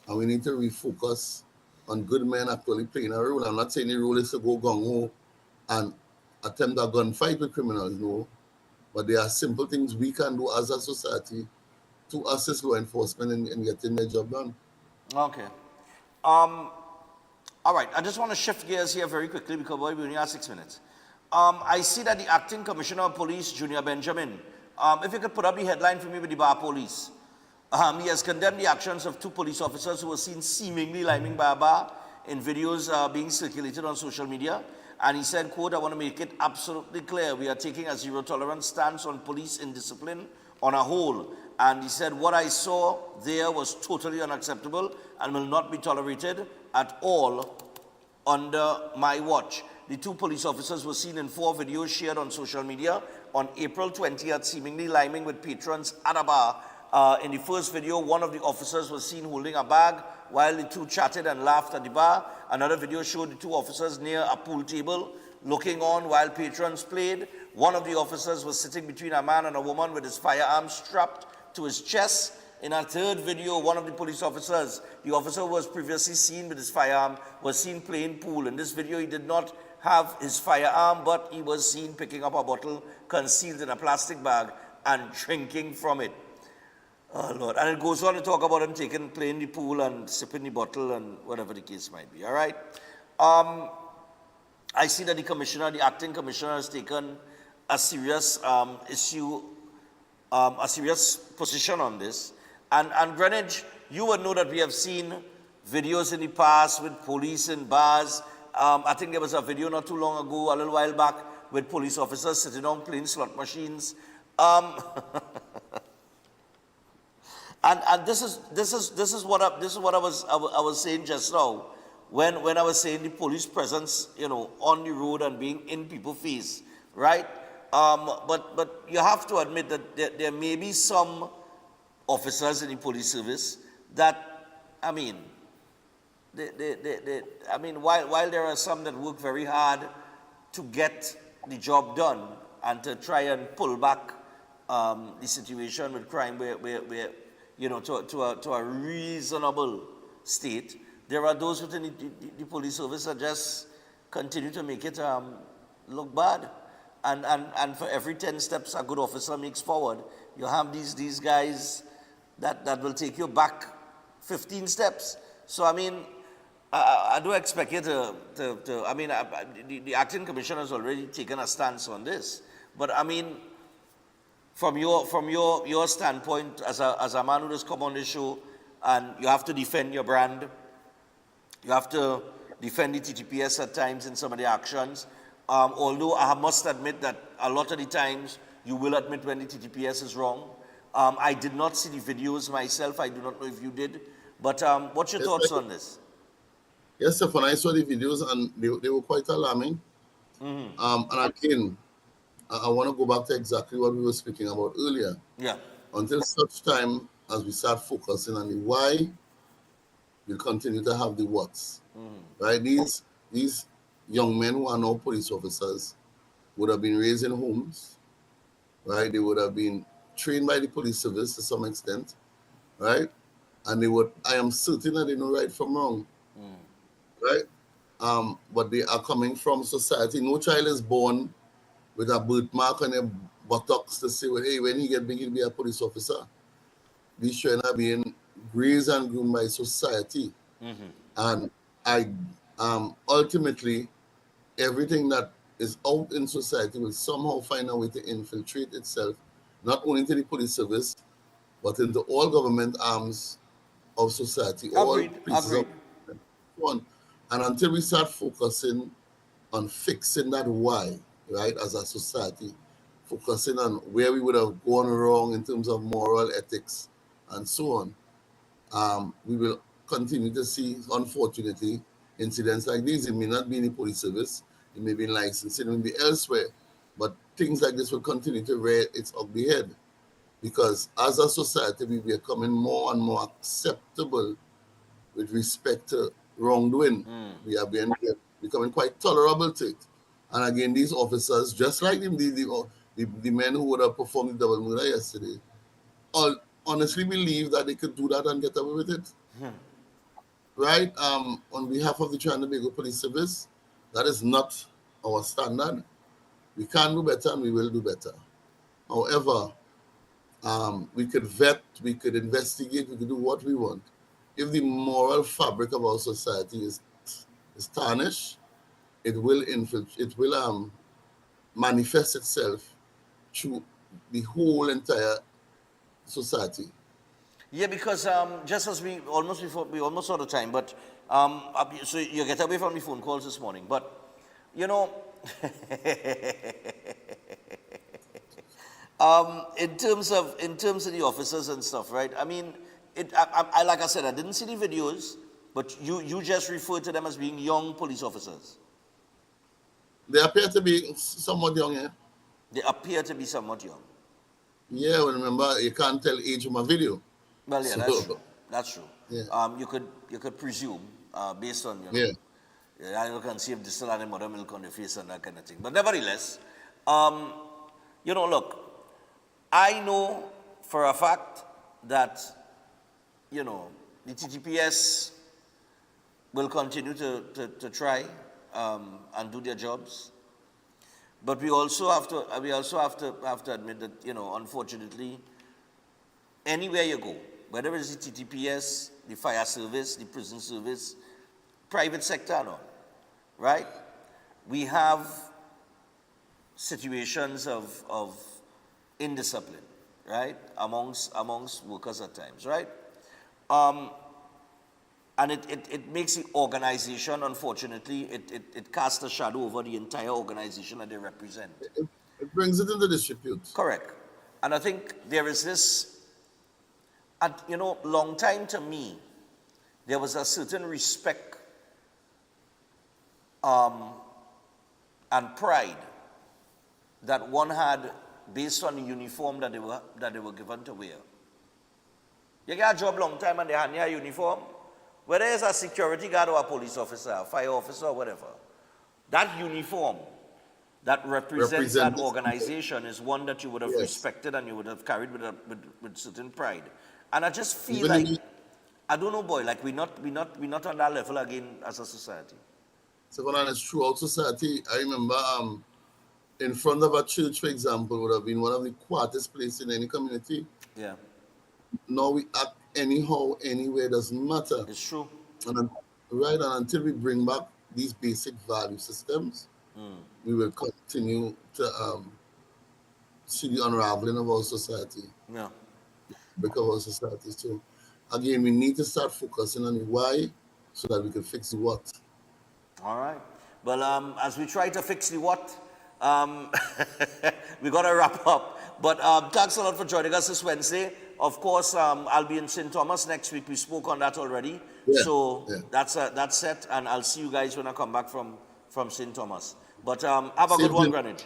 Speaker 3: And we need to refocus on good men actually playing a role. I'm not saying the role is to go gung-ho and attempt a gunfight with criminals, no. But there are simple things we can do as a society to assist law enforcement in getting their job done.
Speaker 1: Okay. All right, I just want to shift gears here very quickly because we only have 6 minutes. I see that the Acting Commissioner of Police, Junior Benjamin, if you could put up the headline for me with the Bar Police. He has condemned the actions of 2 police officers who were seen seemingly liming by a bar in videos being circulated on social media. And he said, quote, I want to make it absolutely clear, we are taking a zero-tolerance stance on police indiscipline on a whole. And he said, what I saw there was totally unacceptable and will not be tolerated at all under my watch. The 2 police officers were seen in 4 videos shared on social media on April 20th, seemingly liming with patrons at a bar. In the first video, one of the officers was seen holding a bag while the 2 chatted and laughed at the bar. Another video showed the 2 officers near a pool table looking on while patrons played. One of the officers was sitting between a man and a woman with his firearm strapped to his chest. In a third video, one of the police officers, the officer who was previously seen with his firearm, was seen playing pool. In this video, he did not have his firearm, but he was seen picking up a bottle concealed in a plastic bag and drinking from it. Oh, Lord. And it goes on to talk about him playing the pool and sipping the bottle and whatever the case might be. All right? I see that the acting commissioner has taken a serious a serious position on this. And Greenwich, you would know that we have seen videos in the past with police in bars. I think there was a video not too long ago, a little while back, with police officers sitting down playing slot machines. And this is what I was saying just now when I was saying the police presence, on the road and being in people's face, right? But you have to admit that there may be some officers in the police service that, while there are some that work very hard to get the job done and to try and pull back the situation with crime where to a reasonable state, there are those within the police service that just continue to make it look bad. And for every 10 steps a good officer makes forward, you have these guys that will take you back 15 steps. So, I do expect you the acting commissioner has already taken a stance on this. But, from your standpoint as a man who has come on this show, and you have to defend your brand, you have to defend the TTPS at times in some of the actions. Although I must admit that a lot of the times you will admit when the TTPS is wrong. I did not see the videos myself. I do not know if you did. But what's your thoughts on this?
Speaker 3: Yes, sir. When I saw the videos, and they were quite alarming. And again, I want to go back to exactly what we were speaking about earlier.
Speaker 1: Yeah.
Speaker 3: Until such time as we start focusing on the why, we'll continue to have the what's. Right? These young men who are now police officers would have been raised in homes, right? They would have been trained by the police service to some extent, right? And I am certain that they know right from wrong, right? But they are coming from society. No child is born with a birthmark on their buttocks to say, well, hey, when he get big, he'll be a police officer. These children are being raised and groomed by society. And ultimately, everything that is out in society will somehow find a way to infiltrate itself, not only into the police service, but into all government arms of society, all pieces of one. And until we start focusing on fixing that why, right, as a society, focusing on where we would have gone wrong in terms of moral ethics and so on, we will continue to see, unfortunately, incidents like these. It may not be in the police service, it may be licensed, it may be elsewhere. But things like this will continue to rear its ugly head, because as a society, we are becoming more and more acceptable with respect to wrongdoing. We are becoming quite tolerable to it. And again, these officers, just like the men who would have performed the double murder yesterday, all honestly believe that they could do that and get away with it. Right? On behalf of the Trinidad and Tobago Police Service, that is not our standard. We can do better and we will do better. However, we could vet, we could investigate, we could do what we want. If the moral fabric of our society is tarnished, it will manifest itself through the whole entire society.
Speaker 1: Yeah, because just as we almost out of time, but so you get away from the phone calls this morning, but you know, in terms of the officers and stuff, right? I mean, I like I said, I didn't see the videos, but you just referred to them as being young police officers.
Speaker 3: They appear to be somewhat young, yeah.
Speaker 1: They appear to be somewhat young.
Speaker 3: Yeah, well, remember, you can't tell age from a video.
Speaker 1: Well, yeah,
Speaker 3: So,
Speaker 1: that's true.
Speaker 3: Yeah.
Speaker 1: You could presume based on,
Speaker 3: Yeah.
Speaker 1: I can see if they still had a mother milk on their face and that kind of thing. But nevertheless, you know, look, I know for a fact that, you know, the TTPS will continue to try and do their jobs. But we also have to admit that, you know, unfortunately, anywhere you go, whether it's the TTPS, the fire service, the prison service, private sector or not, right? We have situations of indiscipline, right, amongst workers at times, right? And it makes the organization, unfortunately, it casts a shadow over the entire organization that they represent.
Speaker 3: It brings it into disrepute.
Speaker 1: Correct. And I think there is this, you know, long time to me, there was a certain respect and pride that one had based on the uniform that they were given to wear. You get a job long time and they hand you a uniform, whether it's a security guard or a police officer, a fire officer or whatever, that uniform that represents that organization is one that you would have respected and you would have carried with certain pride. And I just feel like, I don't know, boy, like we're not on that level again as a society.
Speaker 3: So when it's throughout society, I remember in front of a church, for example, would have been one of the quietest places in any community.
Speaker 1: Yeah.
Speaker 3: Now we act anyhow, anywhere, doesn't matter.
Speaker 1: It's true.
Speaker 3: And right, and until we bring back these basic value systems, we will continue to see the unraveling of our society.
Speaker 1: Yeah.
Speaker 3: Because of our society too. Again, we need to start focusing on the why so that we can fix the what.
Speaker 1: All right. Well, as we try to fix the what, we got to wrap up. But thanks a lot for joining us this Wednesday. Of course, I'll be in St. Thomas next week. We spoke on that already.
Speaker 3: Yeah,
Speaker 1: so
Speaker 3: yeah.
Speaker 1: That's set, and I'll see you guys when I come back from St. Thomas. But have a good one, Greenwich.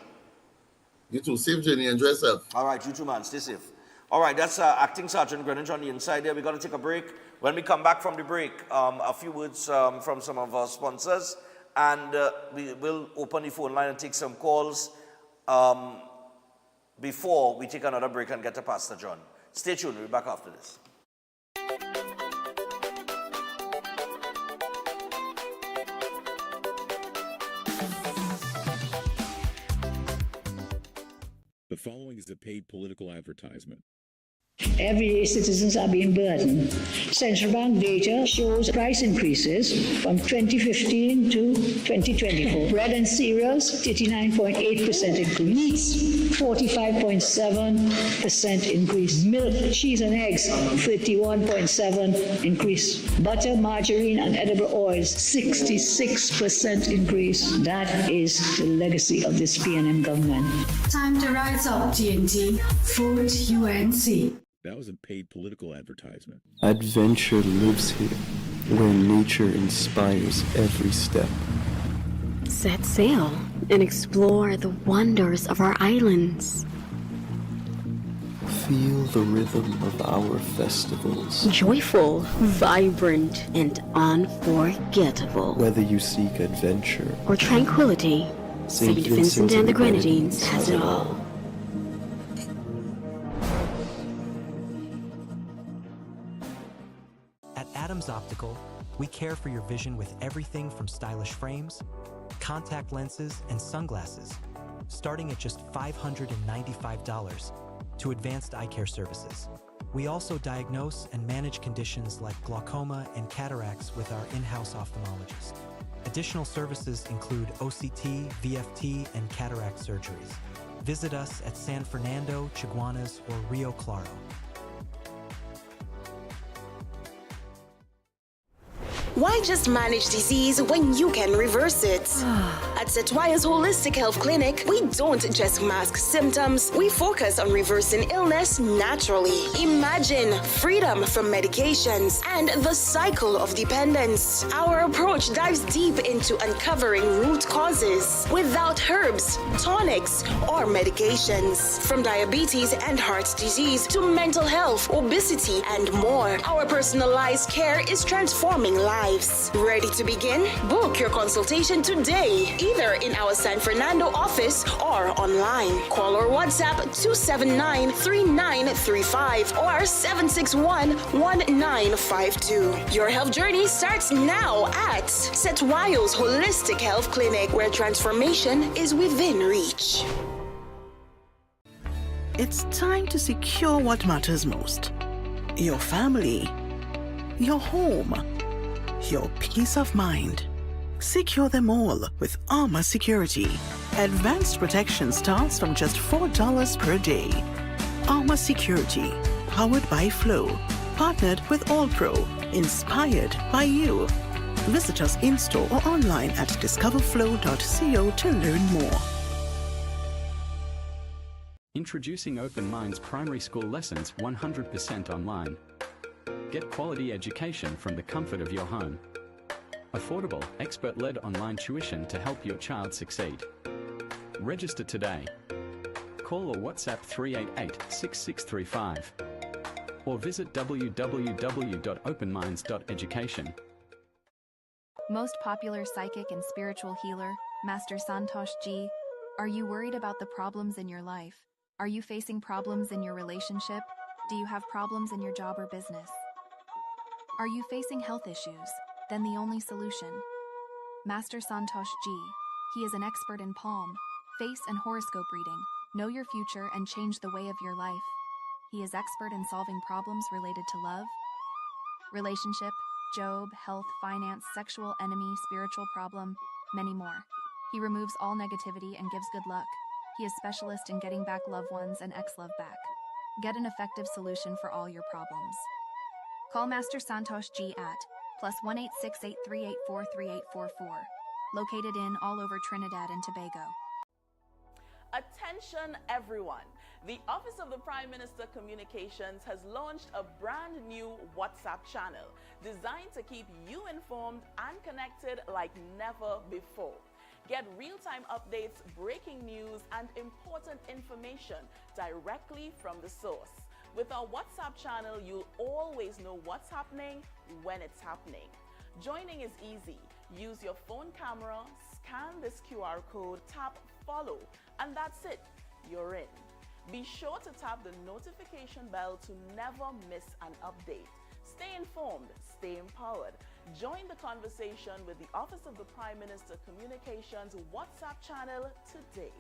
Speaker 3: You too. Safe journey. Enjoy yourself.
Speaker 1: All right, you too, man. Stay safe. All right, that's Acting Sergeant Greenwich on the inside there. We're going to take a break. When we come back from the break, a few words from some of our sponsors, and we will open the phone line and take some calls before we take another break and get to Pastor John. Stay tuned. We'll be back after this.
Speaker 2: The following is a paid political advertisement.
Speaker 4: Everyday citizens are being burdened. Central bank data shows price increases from 2015 to 2024. Bread and cereals, 39.8% increase. Meats, 45.7% increase. Milk, cheese and eggs, 31.7% increase. Butter, margarine and edible oils, 66% increase. That is the legacy of this PNM government.
Speaker 5: Time to rise up, TNT. Vote UNC.
Speaker 2: That was a paid political advertisement.
Speaker 10: Adventure lives here, where nature inspires every step.
Speaker 5: set sail and explore the wonders of our islands.
Speaker 7: Feel the rhythm of our festivals.
Speaker 5: Joyful, vibrant, and unforgettable.
Speaker 7: Whether you seek adventure
Speaker 5: or tranquility, St. Vincent and the Grenadines has it all.
Speaker 9: At Adams Optical, we care for your vision with everything from stylish frames, contact lenses, and sunglasses, starting at just $595 to advanced eye care services. We also diagnose and manage conditions like glaucoma and cataracts with our in-house ophthalmologist. Additional services include OCT, VFT, and cataract surgeries. Visit us at San Fernando, Chaguanas, or Rio Claro.
Speaker 10: Why just manage disease when you can reverse it? At Setwaya's Holistic Health Clinic, we don't just mask symptoms, we focus on reversing illness naturally. Imagine freedom from medications and the cycle of dependence. Our approach dives deep into uncovering root causes without herbs, tonics, or medications. From diabetes and heart disease to mental health, obesity, and more, our personalized care is transforming lives. Ready to begin? Book your consultation today, either in our San Fernando office or online. Call or WhatsApp 279-3935 or 761-1952. Your health journey starts now at Setwayo's Holistic Health Clinic, where transformation is within reach.
Speaker 11: It's time to secure what matters most. Your family, your home, your peace of mind. Secure them all with Armor Security. Advanced protection starts from just $4 per day. Armor Security, powered by Flow, partnered with All Pro, inspired by you. Visit us in-store or online at discoverflow.co to learn more.
Speaker 24: Introducing Open Minds primary school lessons 100% online. Get quality education from the comfort of your home. Affordable, expert-led online tuition to help your child succeed. Register today. Call or WhatsApp 388-6635 or visit www.openminds.education.
Speaker 25: Most popular psychic and spiritual healer, Master Santosh Ji, are you worried about the problems in your life? Are you facing problems in your relationship? Do you have problems in your job or business? Are you facing health issues? Then the only solution. Master Santosh Ji. He is an expert in palm, face, and horoscope reading. Know your future and change the way of your life. He is expert in solving problems related to love, relationship, job, health, finance, sexual, enemy, spiritual problem, many more. He removes all negativity and gives good luck. He is specialist in getting back loved ones and ex-love back. Get an effective solution for all your problems. Call Master Santosh Ji at +1 868 384 located in all over Trinidad and Tobago.
Speaker 26: Attention everyone! The Office of the Prime Minister Communications has launched a brand new WhatsApp channel designed to keep you informed and connected like never before. Get real-time updates, breaking news, and important information directly from the source. With our WhatsApp channel, you'll always know what's happening when it's happening. Joining is easy. Use your phone camera, scan this QR code, tap follow, and that's it. You're in. Be sure to tap the notification bell to never miss an update. Stay informed, stay empowered. Join the conversation with the Office of the Prime Minister Communications WhatsApp channel today.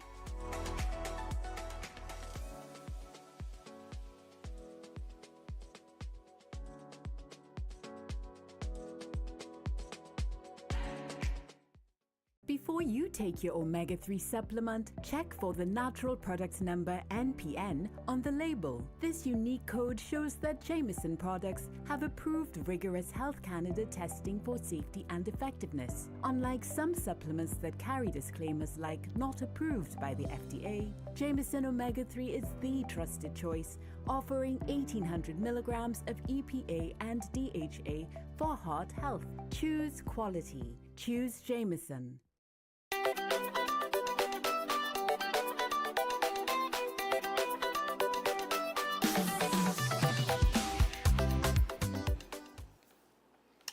Speaker 27: Before you take your omega-3 supplement, check for the natural product number NPN on the label. This unique code shows that Jameson products have approved rigorous Health Canada testing for safety and effectiveness. Unlike some supplements that carry disclaimers like not approved by the FDA, Jameson omega-3 is the trusted choice, offering 1800 milligrams of EPA and DHA for heart health. Choose quality. Choose Jameson.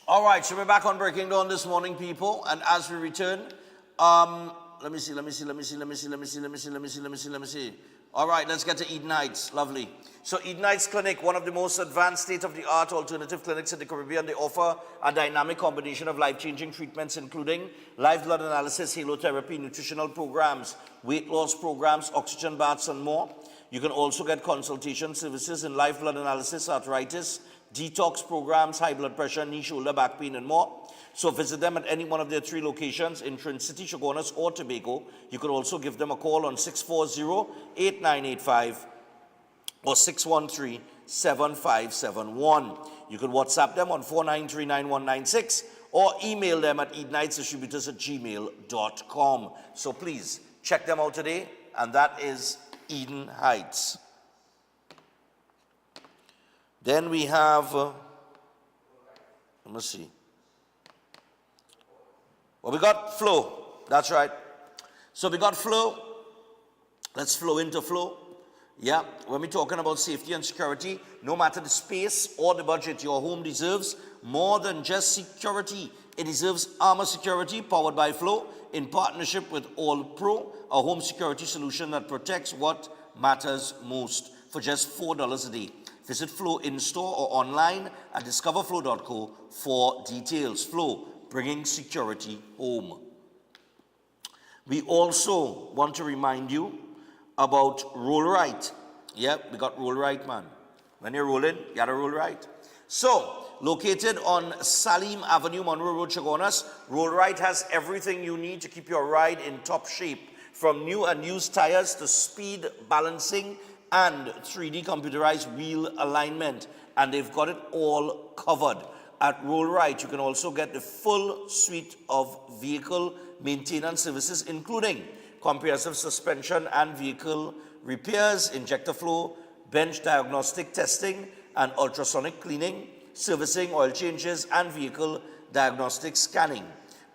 Speaker 1: All right, so we're back on Breaking Dawn this morning, people. And as we return, let me see. All right, let's get to Eden Heights. Lovely. So Eden Heights Clinic, one of the most advanced state-of-the-art alternative clinics in the Caribbean. They offer a dynamic combination of life-changing treatments, including live blood analysis, halotherapy, nutritional programs, weight loss programs, oxygen baths, and more. You can also get consultation services in live blood analysis, arthritis, detox programs, high blood pressure, knee, shoulder, back pain, and more. So visit them at any one of their 3 locations in Trin City, Chaguanas, or Tobago. You could also give them a call on 640-8985 or 613-7571. You could WhatsApp them on 493-9196 or email them at edenheightsdistributors@gmail.com. So please check them out today, and that is Eden Heights. Then we have, let me see. Well, we got flow. That's right. So we got flow. Let's flow into flow. Yeah, when we're talking about safety and security, no matter the space or the budget, your home deserves more than just security. It deserves armor security powered by Flow in partnership with All Pro, a home security solution that protects what matters most for just $4 a day. Visit Flow in-store or online at discoverflow.co for details. Flow, bringing security home. We also want to remind you about Roll Right. Yeah, we got Roll Right, man. When you're rolling, you gotta roll right. So, located on Salim Avenue, Monroe Road, Chaguanas, Roll Right has everything you need to keep your ride in top shape. From new and used tires to speed balancing and 3D computerized wheel alignment. And they've got it all covered. At Roll Right, you can also get the full suite of vehicle maintenance services, including comprehensive suspension and vehicle repairs, injector flow, bench diagnostic testing, and ultrasonic cleaning, servicing, oil changes, and vehicle diagnostic scanning.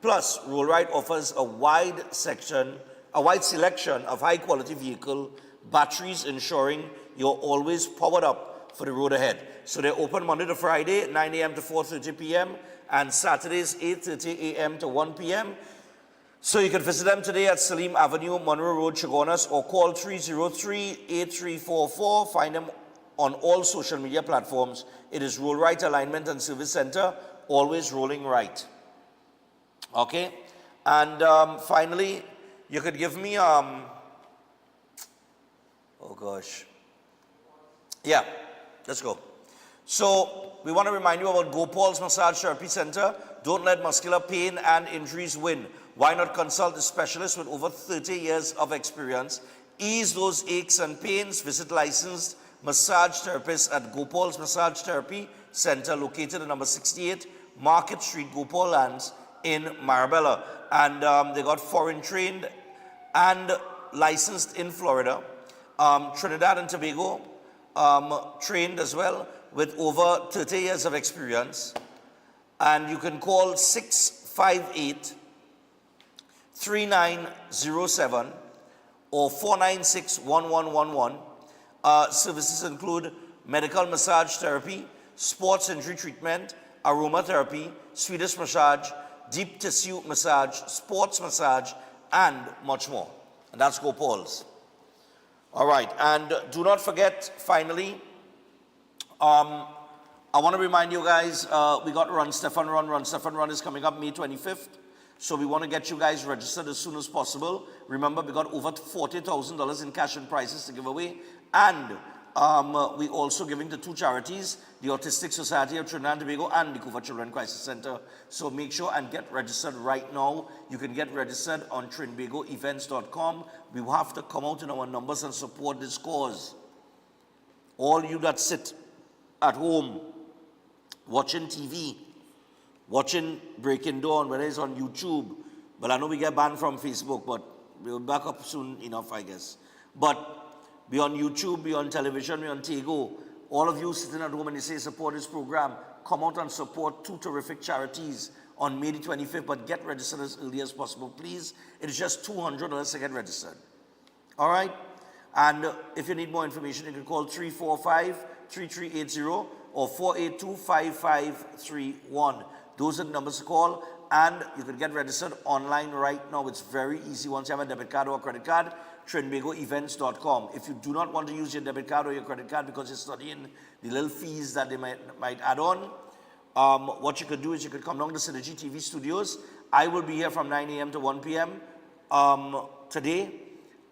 Speaker 1: Plus, Roll Right offers a wide selection of high-quality vehicle batteries, ensuring you're always powered up for the road ahead. So they're open Monday to Friday, 9 a.m. to 4:30 p.m., and Saturdays, 8:30 a.m. to 1 p.m. So you can visit them today at Salim Avenue, Monroe Road, Chaguanas, or call 303-8344. Find them on all social media platforms. It is Roll Right Alignment and Service Center, always rolling right. Okay? And finally, you could give me, oh gosh. Yeah, let's go. So we want to remind you about Gopal's Massage Therapy Center. Don't let muscular pain and injuries win. Why not consult a specialist with over 30 years of experience? Ease those aches and pains. Visit licensed massage therapists at Gopal's Massage Therapy Center, located at number 68 Market Street, Gopal Lands in Marabella. And they got foreign trained and licensed in Florida. Trinidad and Tobago trained as well with over 30 years of experience. And you can call 658-3907 or 496-1111. Services include medical massage therapy, sports injury treatment, aromatherapy, Swedish massage, deep tissue massage, sports massage, and much more. And that's Gopal's. All right, and do not forget, finally, I want to remind you guys, we got Run Stefan Run. Run Stefan Run is coming up May 25th. So we want to get you guys registered as soon as possible. Remember, we got over $40,000 in cash and prizes to give away. And we also giving to 2 charities, the Autistic Society of Trinidad and Tobago and the Cuba Children Crisis Center. So make sure and get registered right now. You can get registered on trinbagoevents.com. We will have to come out in our numbers and support this cause. All you that sit at home, watching TV, watching Breaking Dawn, whether it's on YouTube. But I know we get banned from Facebook, but we'll back up soon enough, I guess. But be on YouTube, be on television, be on Tego. All of you sitting at home and you say support this program, come out and support 2 terrific charities on May the 25th, but get registered as early as possible, please. It is just $200 to get registered. All right? And if you need more information, you can call 345-3380 or 482-5531. Those are the numbers to call, and you can get registered online right now. It's very easy. Once you have a debit card or a credit card, trinbagoevents.com. If you do not want to use your debit card or your credit card because you're studying the little fees that they might add on, what you could do is you could come down to Synergy TV Studios. I will be here from 9 a.m. to 1 p.m. Today,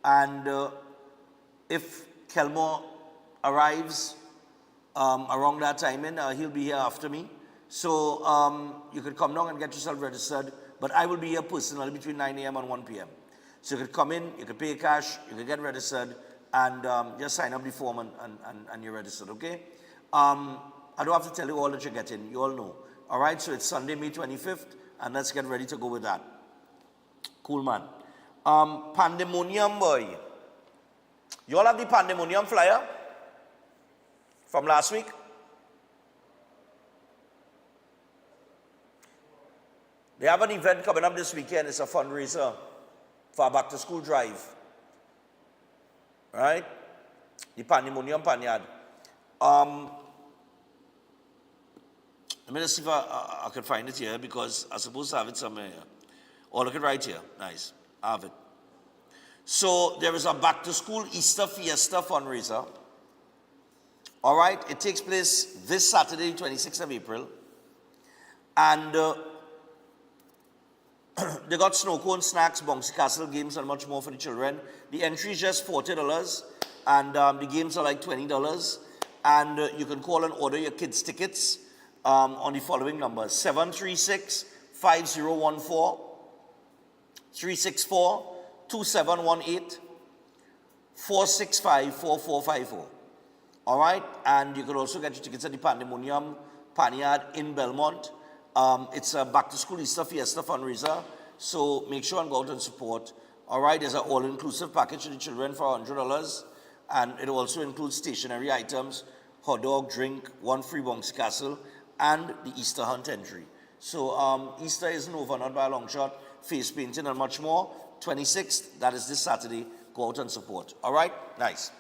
Speaker 1: and if Kelmore arrives around that timing, he'll be here after me. So you could come down and get yourself registered, but I will be here personally between 9 a.m. and 1 p.m. So you could come in, you could pay cash, you could get registered, and just sign up the form and you're registered, okay? I don't have to tell you all that you're getting, you all know. All right, so it's Sunday, May 25th, and let's get ready to go with that. Cool, man. Pandemonium, boy. You all have the Pandemonium flyer from last week? They have an event coming up this weekend. It's a fundraiser for a back-to-school drive. Right? The Pandemonium Panyard. Let me just see if I can find it here, because I'm supposed to have it somewhere here. Oh, look at right here. Nice. I have it. So there is a back-to-school Easter Fiesta fundraiser. All right? It takes place this Saturday, 26th of April. And they got snow cone, snacks, bouncy castle games, and much more for the children. The entry is just $40, and the games are like $20. And you can call and order your kids' tickets on the following numbers: 736-5014, 364-2718, 465-4454. All right? And you can also get your tickets at the Pandemonium Panyard in Belmont. It's a back-to-school Easter Fiesta fundraiser, so make sure and go out and support. All right, there's an all-inclusive package for the children for $100, and it also includes stationery items, hot dog, drink, one free bouncy castle, and the Easter hunt entry. So Easter isn't over, not by a long shot. Face painting and much more. 26th, that is this Saturday. Go out and support. All right, nice.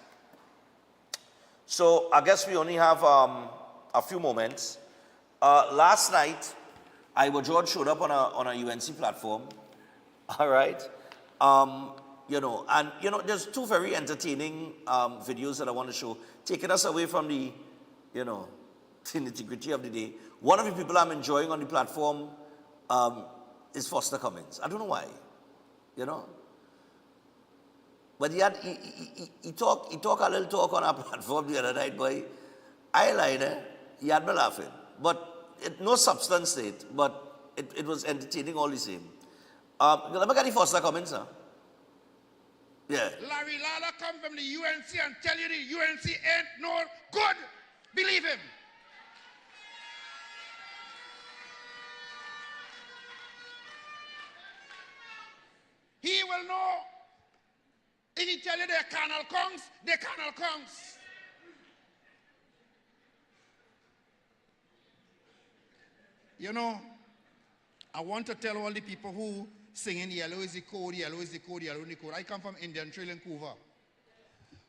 Speaker 1: So I guess we only have a few moments. Last night, Iowa George showed up on a UNC platform, all right? There's two very entertaining videos that I want to show, taking us away from the, the nitty-gritty of the day. One of the people I'm enjoying on the platform is Foster Cummings. I don't know why, But he talked a little talk on our platform the other night, boy. I lied, he had me laughing. But no substance to it, but it was entertaining all the same. Let me get the Foster Cummings, huh? Yeah.
Speaker 12: Larry Lala come from the UNC and tell you the UNC ain't no good. Believe him. He will know. If he tell you they're carnal congs, they're carnal congs. I want to tell all the people who singing yellow is the code, yellow is the code, yellow is the code. I come from Indian Trail in Vancouver.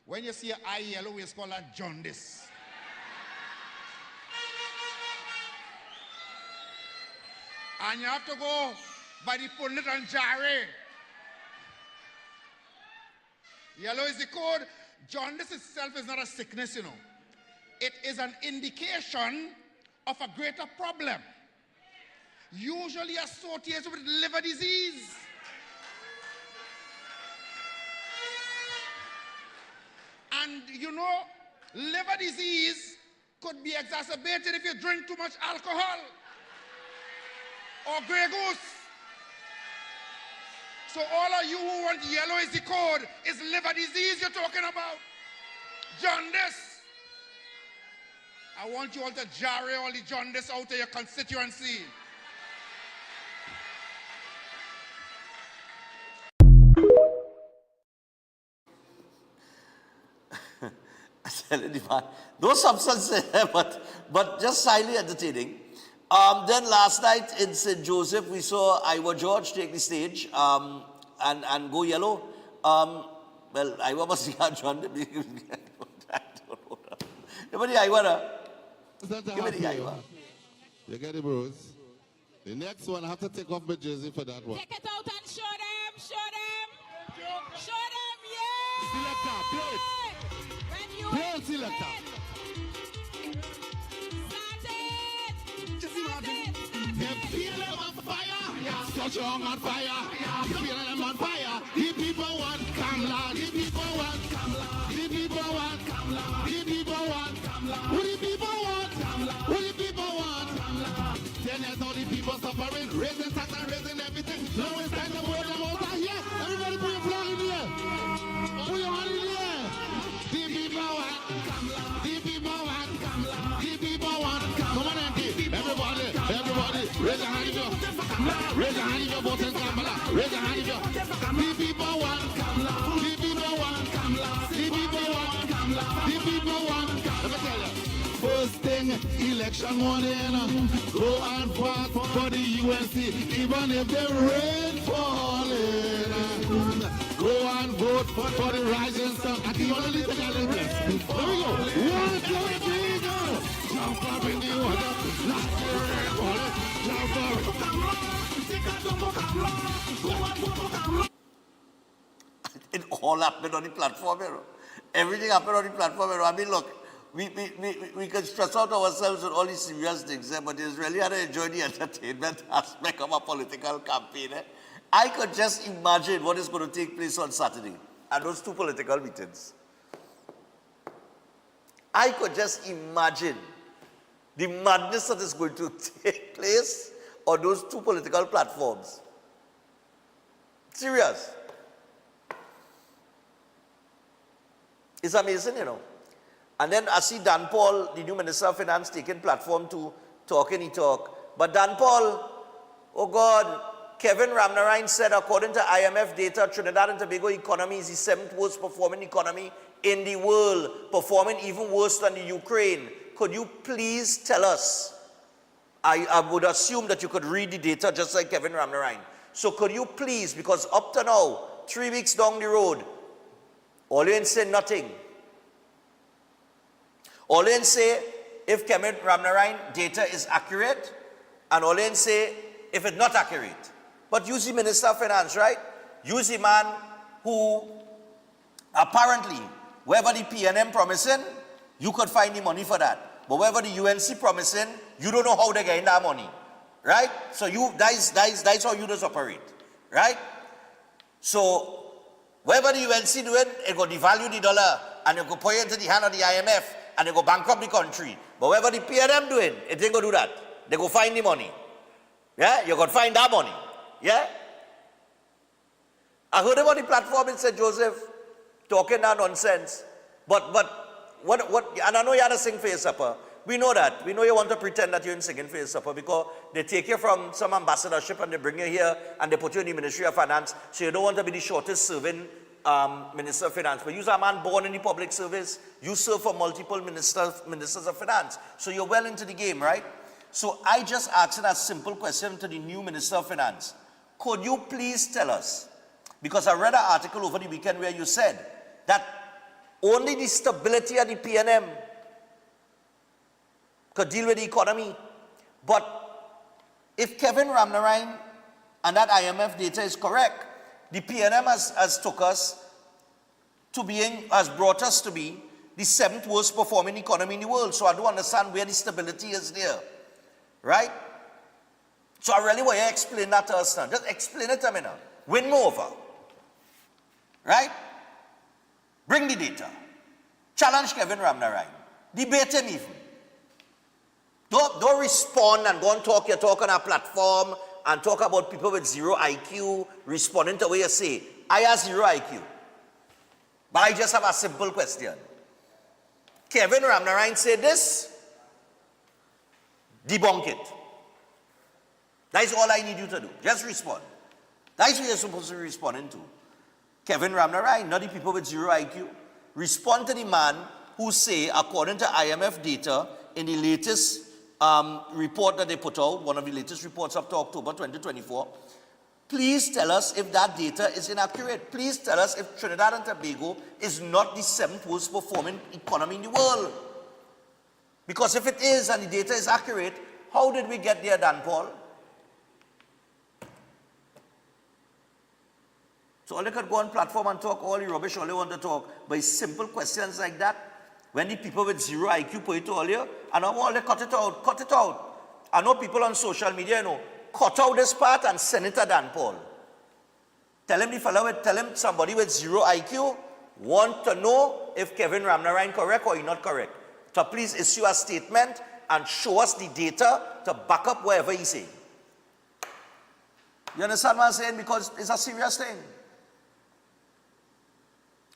Speaker 12: When you see an eye yellow, we call that jaundice. And you have to go by the pundit and jare. Yellow is the code. Jaundice itself is not a sickness, It is an indication of a greater problem, usually associated with liver disease. And liver disease could be exacerbated if you drink too much alcohol or Grey Goose. So all of you who want yellow is the code, is liver disease you're talking about. Jaundice. I want you all to jar all the jaundice out of your constituency.
Speaker 1: No substance there, but just highly entertaining. Then last night in St. Joseph, we saw Iowa George take the stage and go yellow. Well, Iowa must be a John. I don't know. Give me the Iowa. Give me the Iowa.
Speaker 13: You get the bros. The next one, I have to take off my jersey for that one.
Speaker 14: Take it out and show them, show them. Show them, yeah!
Speaker 13: Selector, play it.
Speaker 14: When you
Speaker 13: Play it, selector.
Speaker 14: Just imagine.
Speaker 13: Them feel them on fire. So strong on fire. You feel them on fire. The people want Kamla. The people want Kamla. The people want Kamla. The people want Kamla. Who the people want? Kamla. Who the people want? Kamla. 10 years now the people suffering, raising tax and raising everything. Now it's time to vote them out of here. Everybody put your flag in the air. Put your hand in the air. The people want Kamla. The people want Kamla. The people want Kamla. Come on, Auntie. Everybody, raise your hand if you're raise your hand if you're voting Kamala. Raise your hand if you're the people want Kamala. The people want Kamala. The people want Kamala. The people want Kamala. Let me tell you. First thing, election morning, go and vote for the UNC, even if the rain falling. Go and vote for the rising sun. I think you want to leave the guy like this. There we go. 1, 2, 3, go. Jump up in the water. Like the rain falling. Jump up.
Speaker 1: It all happened on the platform, you know. Everything happened on the platform, you know. I mean, look, we can stress out ourselves with all these serious things, but it's really how to enjoy the entertainment aspect of a political campaign. I could just imagine what is going to take place on Saturday at those two political meetings. I could just imagine the madness that is going to take place on those two political platforms. Serious. It's amazing, you know. And then I see Dan Paul, the new Minister of Finance, taking platform to talk and he talk. But Dan Paul, oh God, Kevin Ramnarine said, according to IMF data, Trinidad and Tobago economy is the 7th worst performing economy in the world, performing even worse than the Ukraine. Could you please tell us? I would assume that you could read the data just like Kevin Ramnarine. So could you please, because up to now, 3 weeks down the road, all you say nothing. All you say if Kevin Ramnarine data is accurate, and all you say if it's not accurate. But use the Minister of Finance, right? Use the man who apparently, wherever the PNM promising, you could find the money for that. But wherever the UNC promising, you don't know how they're getting that money. Right? So that's how you just operate. Right? So wherever the UNC doing, it go devalue the dollar and it go put it into the hand of the IMF and they go bankrupt the country. But whatever the PNM doing, it ain't go do that. They go find the money. Yeah? You got to find that money. Yeah? I heard about the platform in St. Joseph talking that nonsense. But what and I know you had to sing for your supper. We know that. We know you want to pretend that you're in singing for your supper because they take you from some ambassadorship and they bring you here and they put you in the Ministry of Finance. So you don't want to be the shortest serving Minister of Finance. But you're a man born in the public service. You serve for multiple ministers of Finance. So you're well into the game, right? So I just asked a simple question to the new Minister of Finance. Could you please tell us, because I read an article over the weekend where you said that only the stability of the PNM could deal with the economy. But if Kevin Ramnarine and that IMF data is correct, the PNM has brought us to be the 7th worst performing economy in the world. So I don't understand where the stability is there. Right? So I really want you to explain that to us now. Just explain it to me now. Win me over. Right? Bring the data. Challenge Kevin Ramnarine. Debate him even. Don't respond and go and talk your talk on a platform and talk about people with zero IQ responding to what you say. I have zero IQ. But I just have a simple question. Kevin Ramnarine said this. Debunk it. That's all I need you to do. Just respond. That's what you're supposed to be responding to. Kevin Ramnarine, not the people with zero IQ. Respond to the man who say, according to IMF data, in the latest report that they put out, one of the latest reports up to October 2024, please tell us if that data is inaccurate. Please tell us if Trinidad and Tobago is not the 7th worst performing economy in the world. Because if it is and the data is accurate, how did we get there, Dan Paul? So all they could go on platform and talk all the rubbish all they want to talk, but it's simple questions like that. When the people with zero IQ put it earlier, and now all they cut it out. I know people on social media, cut out this part and send it to Dan Paul. Tell him somebody with zero IQ want to know if Kevin Ramnarine correct or he not correct. So please issue a statement and show us the data to back up whatever he's saying. You understand what I'm saying? Because it's a serious thing.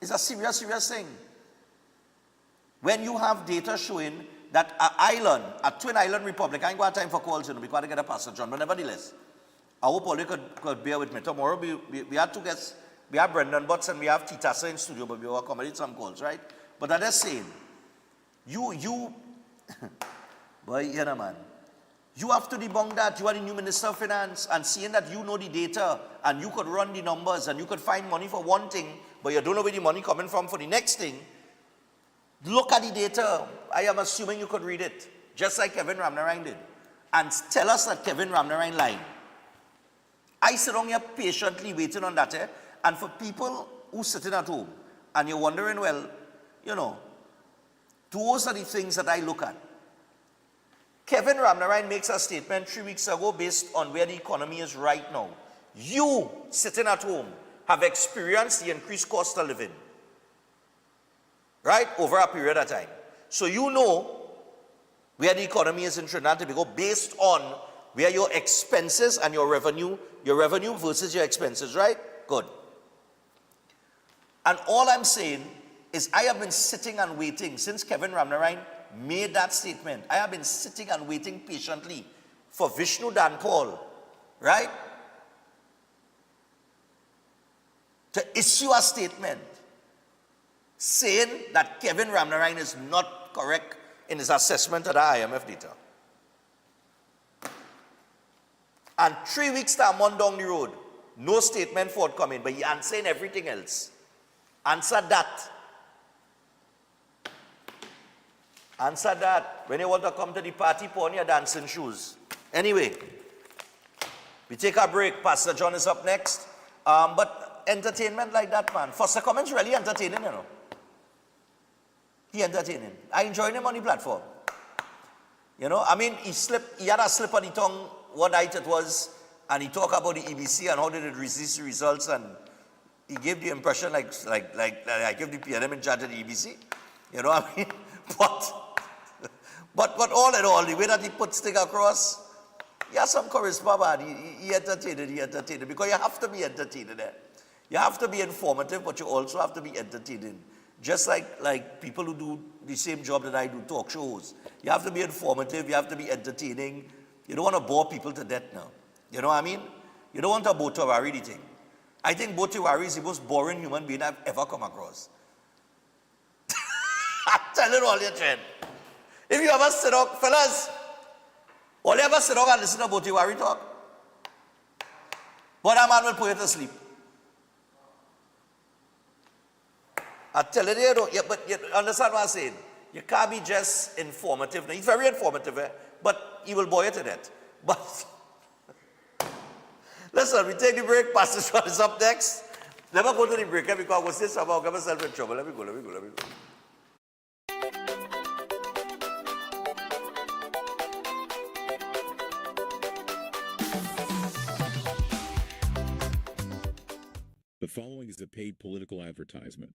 Speaker 1: It's a serious, serious thing. When you have data showing that a twin island republic, I ain't got time for calls, because I get a Pastor John, but nevertheless, I hope all you could bear with me. Tomorrow we have two guests. We have Brendan Butts and we have Titasa in studio, but we will accommodate some calls, right? But I'm just saying, boy, man, you have to debunk that. You are the new Minister of Finance, and seeing that you know the data and you could run the numbers and you could find money for one thing, but you don't know where the money coming from for the next thing. Look at the data. I am assuming you could read it, just like Kevin Ramnarine did, and tell us that Kevin Ramnarine lied. I sit on here patiently waiting on that, and for people who sitting at home and you're wondering, well, those are the things that I look at. Kevin Ramnarine makes a statement 3 weeks ago based on where the economy is right now. You, sitting at home, have experienced the increased cost of living, right, over a period of time. So you know where the economy is in Trinidad and Tobago based on where your expenses and your revenue versus your expenses, right? Good. And all I'm saying is I have been sitting and waiting since Kevin Ramnarine made that statement. I have been sitting and waiting patiently for Vishnu Dan Paul, right, to issue a statement saying that Kevin Ramnarine is not correct in his assessment of the IMF data. And 3 weeks to a month down the road, no statement forthcoming, but he answering everything else. Answer that. Answer that. When you want to come to the party, put on your dancing shoes. Anyway, we take a break. Pastor John is up next. But entertainment like that, man. Foster Cummins really entertaining, He entertaining. I enjoyed him on the platform. He had a slip on the tongue what night it was, and he talked about the EBC and how did it resist the results, and he gave the impression like I give the PNM in charge of the EBC. You know what I mean? But all in all, the way that he puts things across, he has some charisma, man. He entertained, because you have to be entertaining there. You have to be informative, but you also have to be entertaining. Just like people who do the same job that I do, talk shows. You have to be informative, you have to be entertaining. You don't want to bore people to death now. You know what I mean? You don't want to bore Tiwari the thing. I think Bo Tiwari is the most boring human being I've ever come across. I'm telling all your trend. If you ever sit down, fellas, all you ever sit down and listen to Bo Tiwari talk, but that man will put you to sleep. I tell you, but you understand what I'm saying? You can't be just informative. Now, he's very informative, but he will bore you to death. But listen, we take the break. Pastor Sean is up next. Let me go to the break because we'll say something. I'll get myself in trouble. Let me go.
Speaker 2: The following is a paid political advertisement.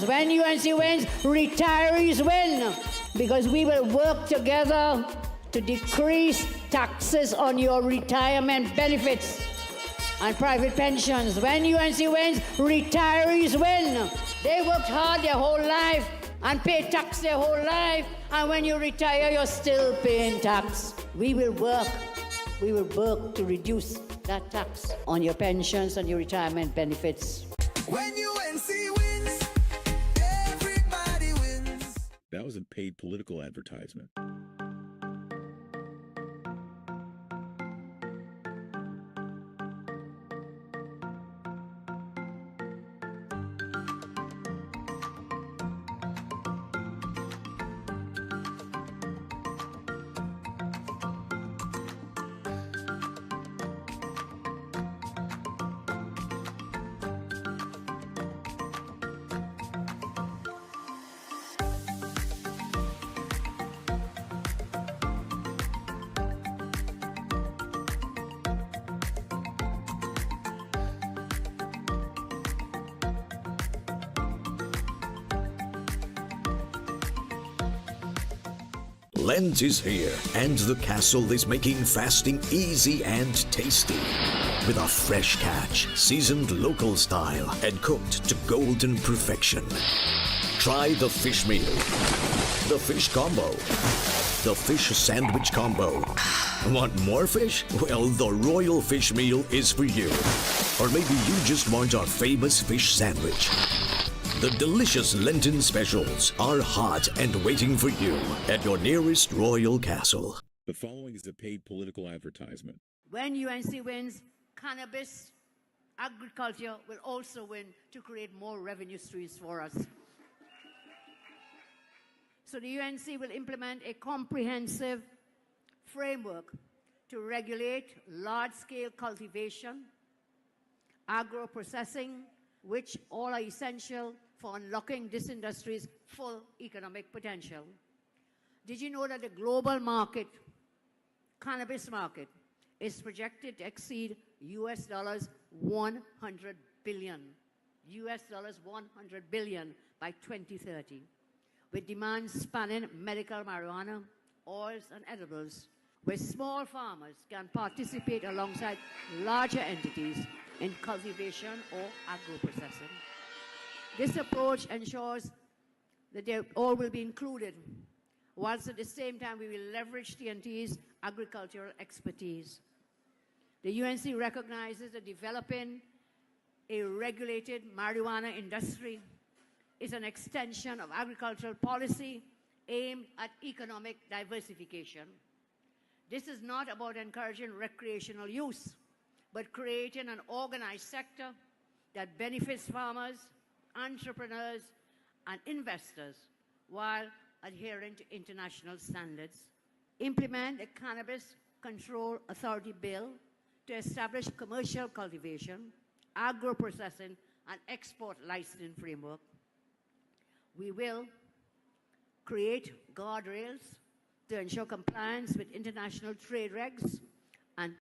Speaker 8: When UNC wins, retirees win, because we will work together to decrease taxes on your retirement benefits and private pensions. When UNC wins, retirees win. They worked hard their whole life and paid tax their whole life, and when you retire, you're still paying tax. We will work to reduce that tax on your pensions and your retirement benefits.
Speaker 13: When UNC wins, everybody wins.
Speaker 2: That was a paid political advertisement.
Speaker 15: Lent is here, and the castle is making fasting easy and tasty. With a fresh catch, seasoned local style, and cooked to golden perfection. Try the fish meal, the fish combo, the fish sandwich combo. Want more fish? Well, the Royal Fish Meal is for you. Or maybe you just want our famous fish sandwich. The delicious Lenten specials are hot and waiting for you at your nearest royal castle.
Speaker 2: The following is a paid political advertisement.
Speaker 8: When UNC wins, cannabis agriculture will also win to create more revenue streams for us. So the UNC will implement a comprehensive framework to regulate large-scale cultivation, agro-processing, which all are essential for unlocking this industry's full economic potential. Did you know that the global market, cannabis market, is projected to exceed US dollars 100 billion, US dollars 100 billion by 2030, with demand spanning medical marijuana, oils, and edibles, where small farmers can participate alongside larger entities in cultivation or agro-processing. This approach ensures that they all will be included, whilst at the same time we will leverage TNT's agricultural expertise. The UNC recognizes that developing a regulated marijuana industry is an extension of agricultural policy aimed at economic diversification. This is not about encouraging recreational use, but creating an organized sector that benefits farmers, entrepreneurs, and investors while adhering to international standards. Implement the Cannabis Control Authority Bill to establish commercial cultivation, agro-processing, and export licensing framework. We will create guardrails to ensure compliance with international trade regs and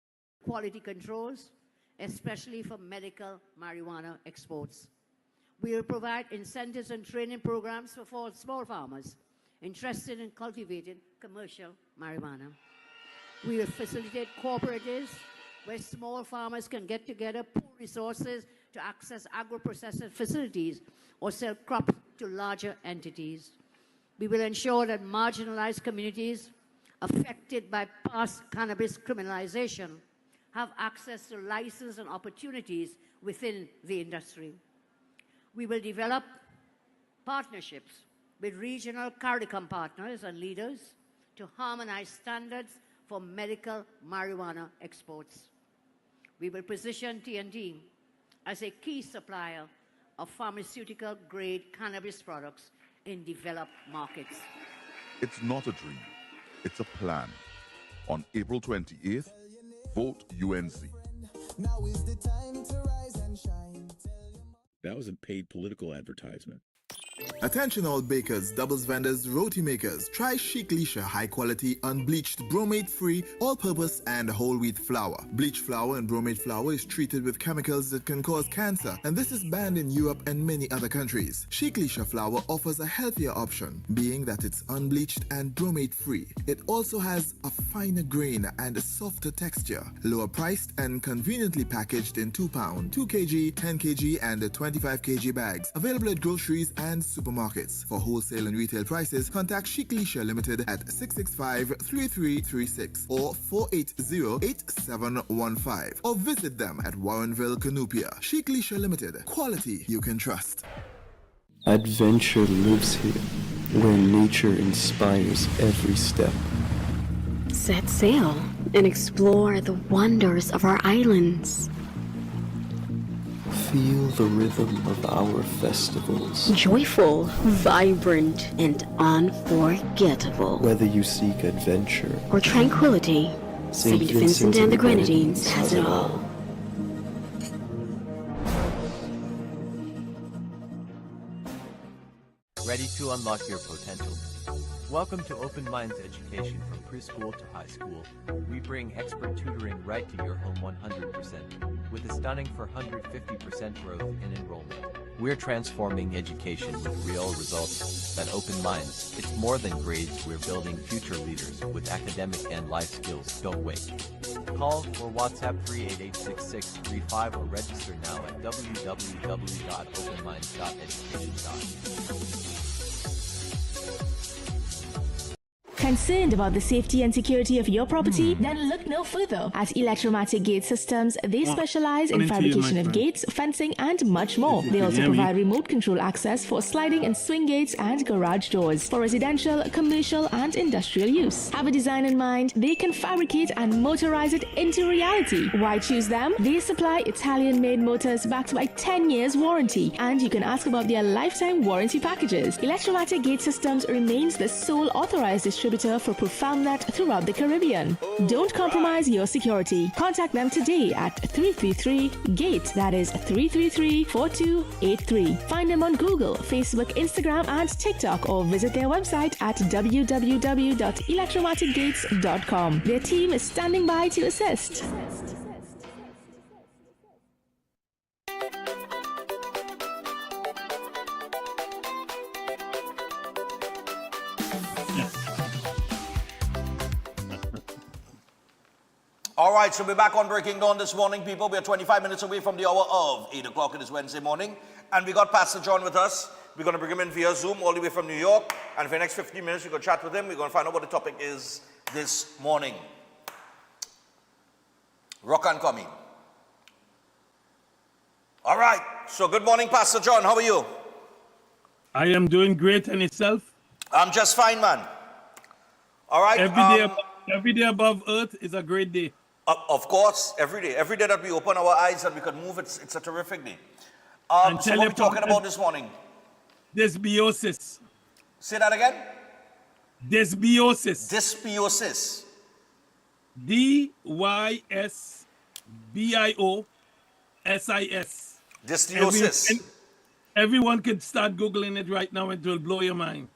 Speaker 8: quality controls, especially for medical marijuana exports. We will provide incentives and training programs for small farmers interested in cultivating commercial marijuana. We will facilitate cooperatives where small farmers can get together, pool resources to access agro-processing facilities or sell crops to larger entities. We will ensure that marginalized communities affected by past cannabis criminalization have access to license and opportunities within the industry. We will develop partnerships with regional CARICOM partners and leaders to harmonize standards for medical marijuana exports. We will position TNT as a key supplier of pharmaceutical-grade cannabis products in developed markets.
Speaker 16: It's not a dream, it's a plan. On April 28th, vote UNC.
Speaker 17: Now is the time to rise and shine.
Speaker 2: That was a paid political advertisement.
Speaker 18: Attention all bakers, doubles vendors, roti makers. Try Chic Leisha high quality, unbleached, bromate free, all purpose and whole wheat flour. Bleached flour and bromate flour is treated with chemicals that can cause cancer, and this is banned in Europe and many other countries. Chic Leisha flour offers a healthier option, being that it's unbleached and bromate free. It also has a finer grain and a softer texture, lower priced and conveniently packaged in 2 pound, 2 kg, 10 kg and 25 kg bags. Available at groceries and supermarkets. For wholesale and retail prices, contact Chic Leisha Limited at 665-3336 or 480-8715 or visit them at Warrenville, Canupia. Chic Leisha Limited. Quality you can trust.
Speaker 7: Adventure lives here, where nature inspires every step.
Speaker 5: Set sail and explore the wonders of our islands.
Speaker 7: Feel the rhythm of our festivals.
Speaker 5: Joyful, vibrant, and unforgettable.
Speaker 7: Whether you seek adventure
Speaker 5: or tranquility, St. Vincent and the Grenadines has it all.
Speaker 19: Ready to unlock your potential? Welcome to Open Minds Education from preschool to high school. We bring expert tutoring right to your home 100%, with a stunning 450% growth in enrollment. We're transforming education with real results that open minds. It's more than grades, we're building future leaders with academic and life skills. Don't wait. Call or WhatsApp 388-6635 or register now at www.openminds.education.com.
Speaker 3: Concerned about the safety and security of your property? Then look no further. At Electromatic Gate Systems, they specialize in fabrication of gates, fencing, and much more. They also provide remote control access for sliding and swing gates and garage doors for residential, commercial, and industrial use. Have a design in mind? They can fabricate and motorize it into reality. Why choose them? They supply Italian-made motors backed by 10 years warranty, and you can ask about their lifetime warranty packages. Electromatic Gate Systems remains the sole authorized distributor for ProfoundNet throughout the Caribbean. Don't compromise your security. Contact them today at 333-GATE, that is 333-4283. Find them on Google, Facebook, Instagram, and TikTok, or visit their website at www.electromaticgates.com. Their team is standing by to assist.
Speaker 1: All right, so we're back on Breaking Dawn this morning, people. We're 25 minutes away from the hour of 8 o'clock this Wednesday morning. And we got Pastor John with us. We're going to bring him in via Zoom all the way from New York. And for the next 15 minutes, we're going to chat with him. We're going to find out what the topic is this morning. Rock and coming. All right, so good morning, Pastor John. How are you?
Speaker 4: I am doing great. And yourself?
Speaker 1: I'm just fine, man. All right.
Speaker 4: Every day above earth is a great day.
Speaker 1: Of course, every day. Every day that we open our eyes and we can move, it's a terrific day. So what are we talking about this morning?
Speaker 4: Dysbiosis.
Speaker 1: Say that again?
Speaker 4: Dysbiosis.
Speaker 1: Dysbiosis.
Speaker 4: D-Y-S-B-I-O-S-I-S.
Speaker 1: Dysbiosis.
Speaker 4: Everyone could start Googling it right now and it will blow your mind.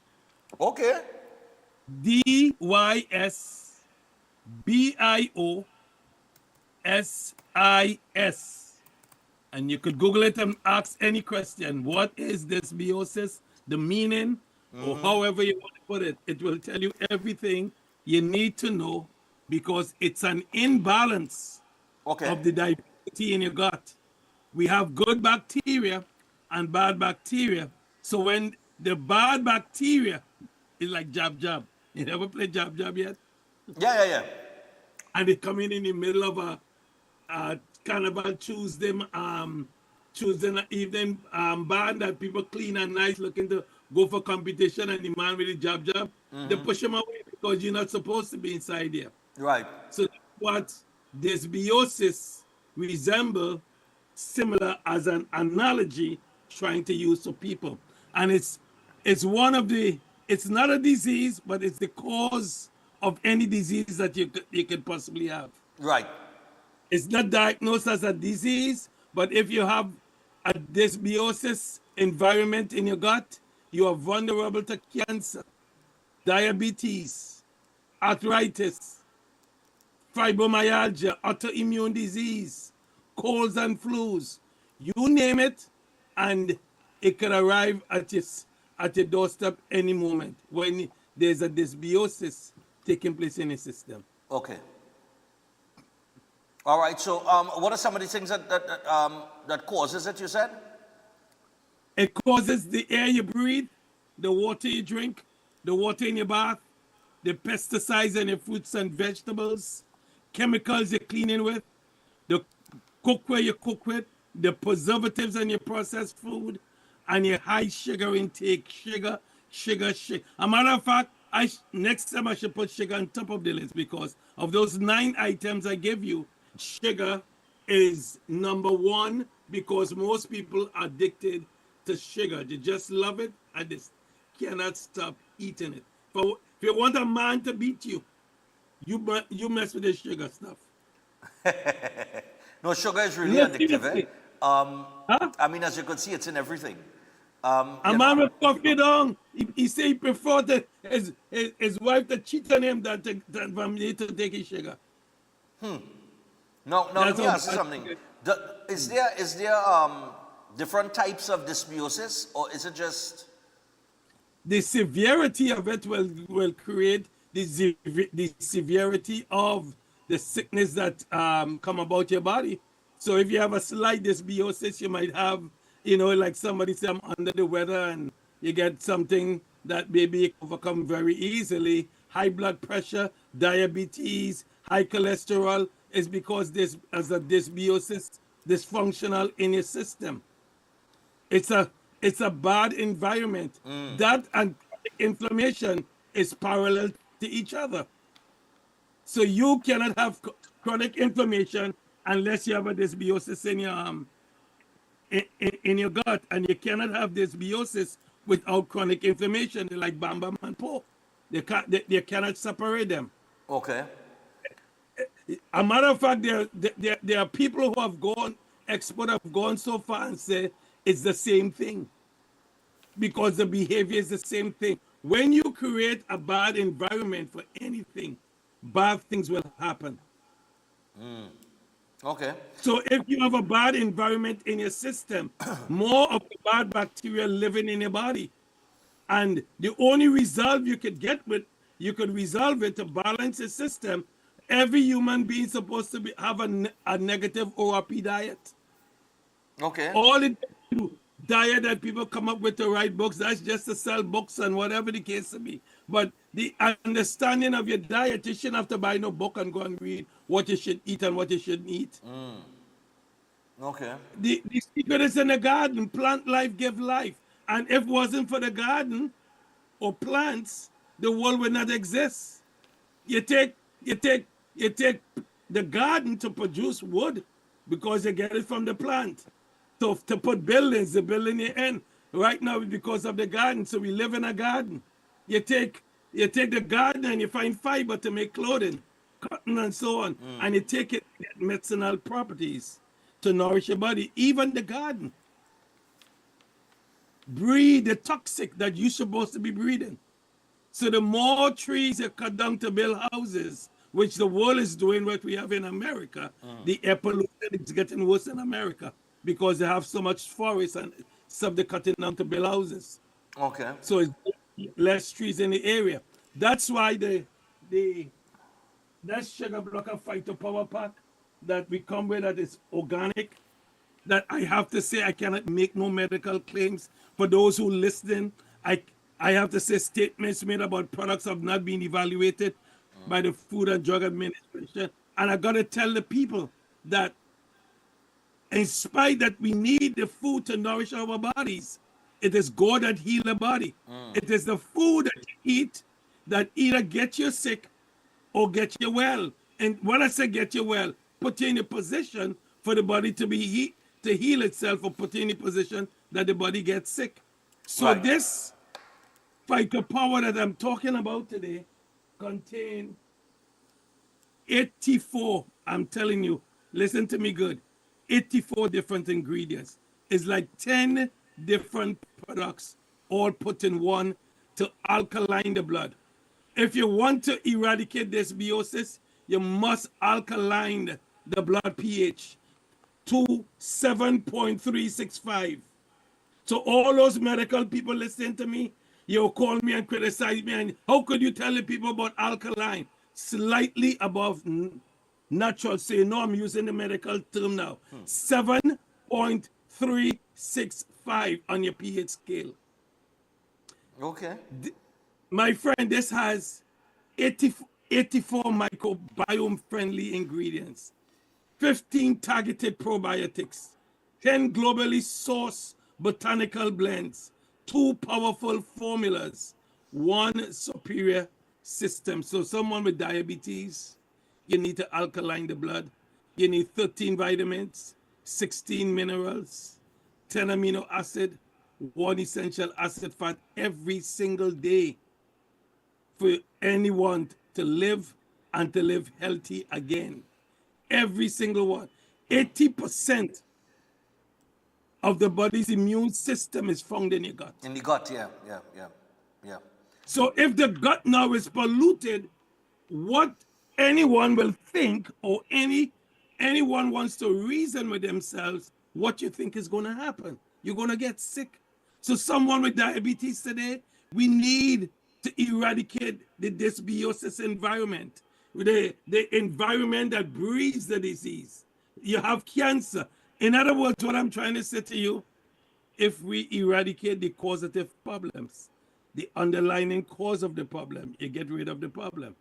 Speaker 1: Okay.
Speaker 4: D-Y-S-B-I-O-S-I-S. And you could Google it and ask any question. What is dysbiosis? The meaning, or however you want to put it. It will tell you everything you need to know, because it's an imbalance of the diversity in your gut. We have good bacteria and bad bacteria. So when the bad bacteria is like jab. You never played jab yet?
Speaker 1: Yeah.
Speaker 4: And they come in the middle of a Carnival Tuesday evening band that people clean and nice, looking to go for competition, and the man with the jab, they push him away because you're not supposed to be inside there.
Speaker 1: Right.
Speaker 4: So what dysbiosis resemble similar as an analogy trying to use for people. And it's one of the, it's not a disease, but it's the cause of any disease that you could possibly have.
Speaker 1: Right.
Speaker 4: It's not diagnosed as a disease, but if you have a dysbiosis environment in your gut, you are vulnerable to cancer, diabetes, arthritis, fibromyalgia, autoimmune disease, colds and flus, you name it, and it could arrive at your doorstep any moment when there's a dysbiosis taking place in the system.
Speaker 1: Okay. All right, so what are some of the things that causes it, you said?
Speaker 4: It causes the air you breathe, the water you drink, the water in your bath, the pesticides in your fruits and vegetables, chemicals you're cleaning with, the cookware you cook with, the preservatives in your processed food, and your high sugar intake, sugar. A matter of fact, next time I should put sugar on top of the list, because of those 9 items I gave you, sugar is number 1, because most people are addicted to sugar. They just love it and they cannot stop eating it. But if you want a man to beat you, you mess with the sugar stuff.
Speaker 1: No, sugar is really addictive. I mean, as you can see, it's in everything.
Speaker 4: A man will cough you down. He say he prefer his wife to cheat on him than for me to take his sugar.
Speaker 1: No, let me ask you something. Is there different types of dysbiosis, or is it just...
Speaker 4: The severity of it will create the severity of the sickness that come about your body. So if you have a slight dysbiosis, you might have, like somebody say, I'm under the weather, and you get something that maybe overcome very easily. High blood pressure, diabetes, high cholesterol is because there's as a dysbiosis dysfunctional in your system. It's a bad environment. That and inflammation is parallel to each other. So you cannot have chronic inflammation unless you have a dysbiosis in your gut, and you cannot have dysbiosis without chronic inflammation. They're like Bam Bam and Po. They cannot separate them.
Speaker 1: Okay.
Speaker 4: A matter of fact, there are people who have gone so far and say it's the same thing, because the behavior is the same thing. When you create a bad environment for anything, bad things will happen.
Speaker 1: Okay.
Speaker 4: So if you have a bad environment in your system, more of the bad bacteria living in your body. And the only resolve you could resolve it to balance the system. Every human being is supposed to have a negative ORP diet.
Speaker 1: Okay.
Speaker 4: All it diet that people come up with to write books, that's just to sell books and whatever the case may be. But the understanding of your diet, you shouldn't have to buy no book and go and read what you should eat and what you shouldn't eat.
Speaker 1: Okay.
Speaker 4: The secret is in the garden. Plant life give life. And if it wasn't for the garden or plants, the world would not exist. You take the garden to produce wood because you get it from the plant. So to put buildings, the building you in right now is because of the garden. So we live in a garden. You take the garden and you find fiber to make clothing, cotton and so on, and you take it to get medicinal properties to nourish your body. Even the garden breed the toxic that you're supposed to be breeding. So the more trees you cut down to build houses, which the world is doing, what we have in America, the air pollution is getting worse in America because they have so much forest and stuff they're cutting down to build houses.
Speaker 1: Okay.
Speaker 4: So it's less trees in the area. That's why that sugar blocker phytopower pack that we come with that is organic, that I have to say I cannot make no medical claims. For those who listen, I have to say statements made about products have not been evaluated by the Food and Drug Administration. And I got to tell the people that in spite that we need the food to nourish our bodies, it is God that heals the body. It is the food that you eat that either get you sick or get you well. And when I say get you well, put you in a position for the body to heal itself, or put you in a position that the body gets sick. So this phytopower that I'm talking about today contain 84, I'm telling you, listen to me good, 84 different ingredients. It's like 10 different products all put in one to alkaline the blood. If you want to eradicate dysbiosis, you must alkaline the blood pH to 7.365. So all those medical people listening to me, you call me and criticize me, and how could you tell the people about alkaline? Slightly above natural. So you know I'm using the medical term now. 7.365 on your pH scale.
Speaker 1: Okay.
Speaker 4: My friend, this has 84 microbiome-friendly ingredients, 15 targeted probiotics, 10 globally sourced botanical blends, 2 powerful formulas, 1 superior system. So someone with diabetes, you need to alkaline the blood. You need 13 vitamins, 16 minerals, 10 amino acid, 1 essential acid fat every single day for anyone to live and to live healthy again. Every single one. 80% of the body's immune system is found in your gut.
Speaker 1: In the gut, yeah.
Speaker 4: So if the gut now is polluted, what anyone will think, or anyone wants to reason with themselves, what you think is going to happen. you're going to get sick. So someone with diabetes today, we need to eradicate the dysbiosis environment, the environment that breeds the disease. You have cancer. In other words, what I'm trying to say to you, if we eradicate the causative problems, the underlying cause of the problem, you get rid of the problem.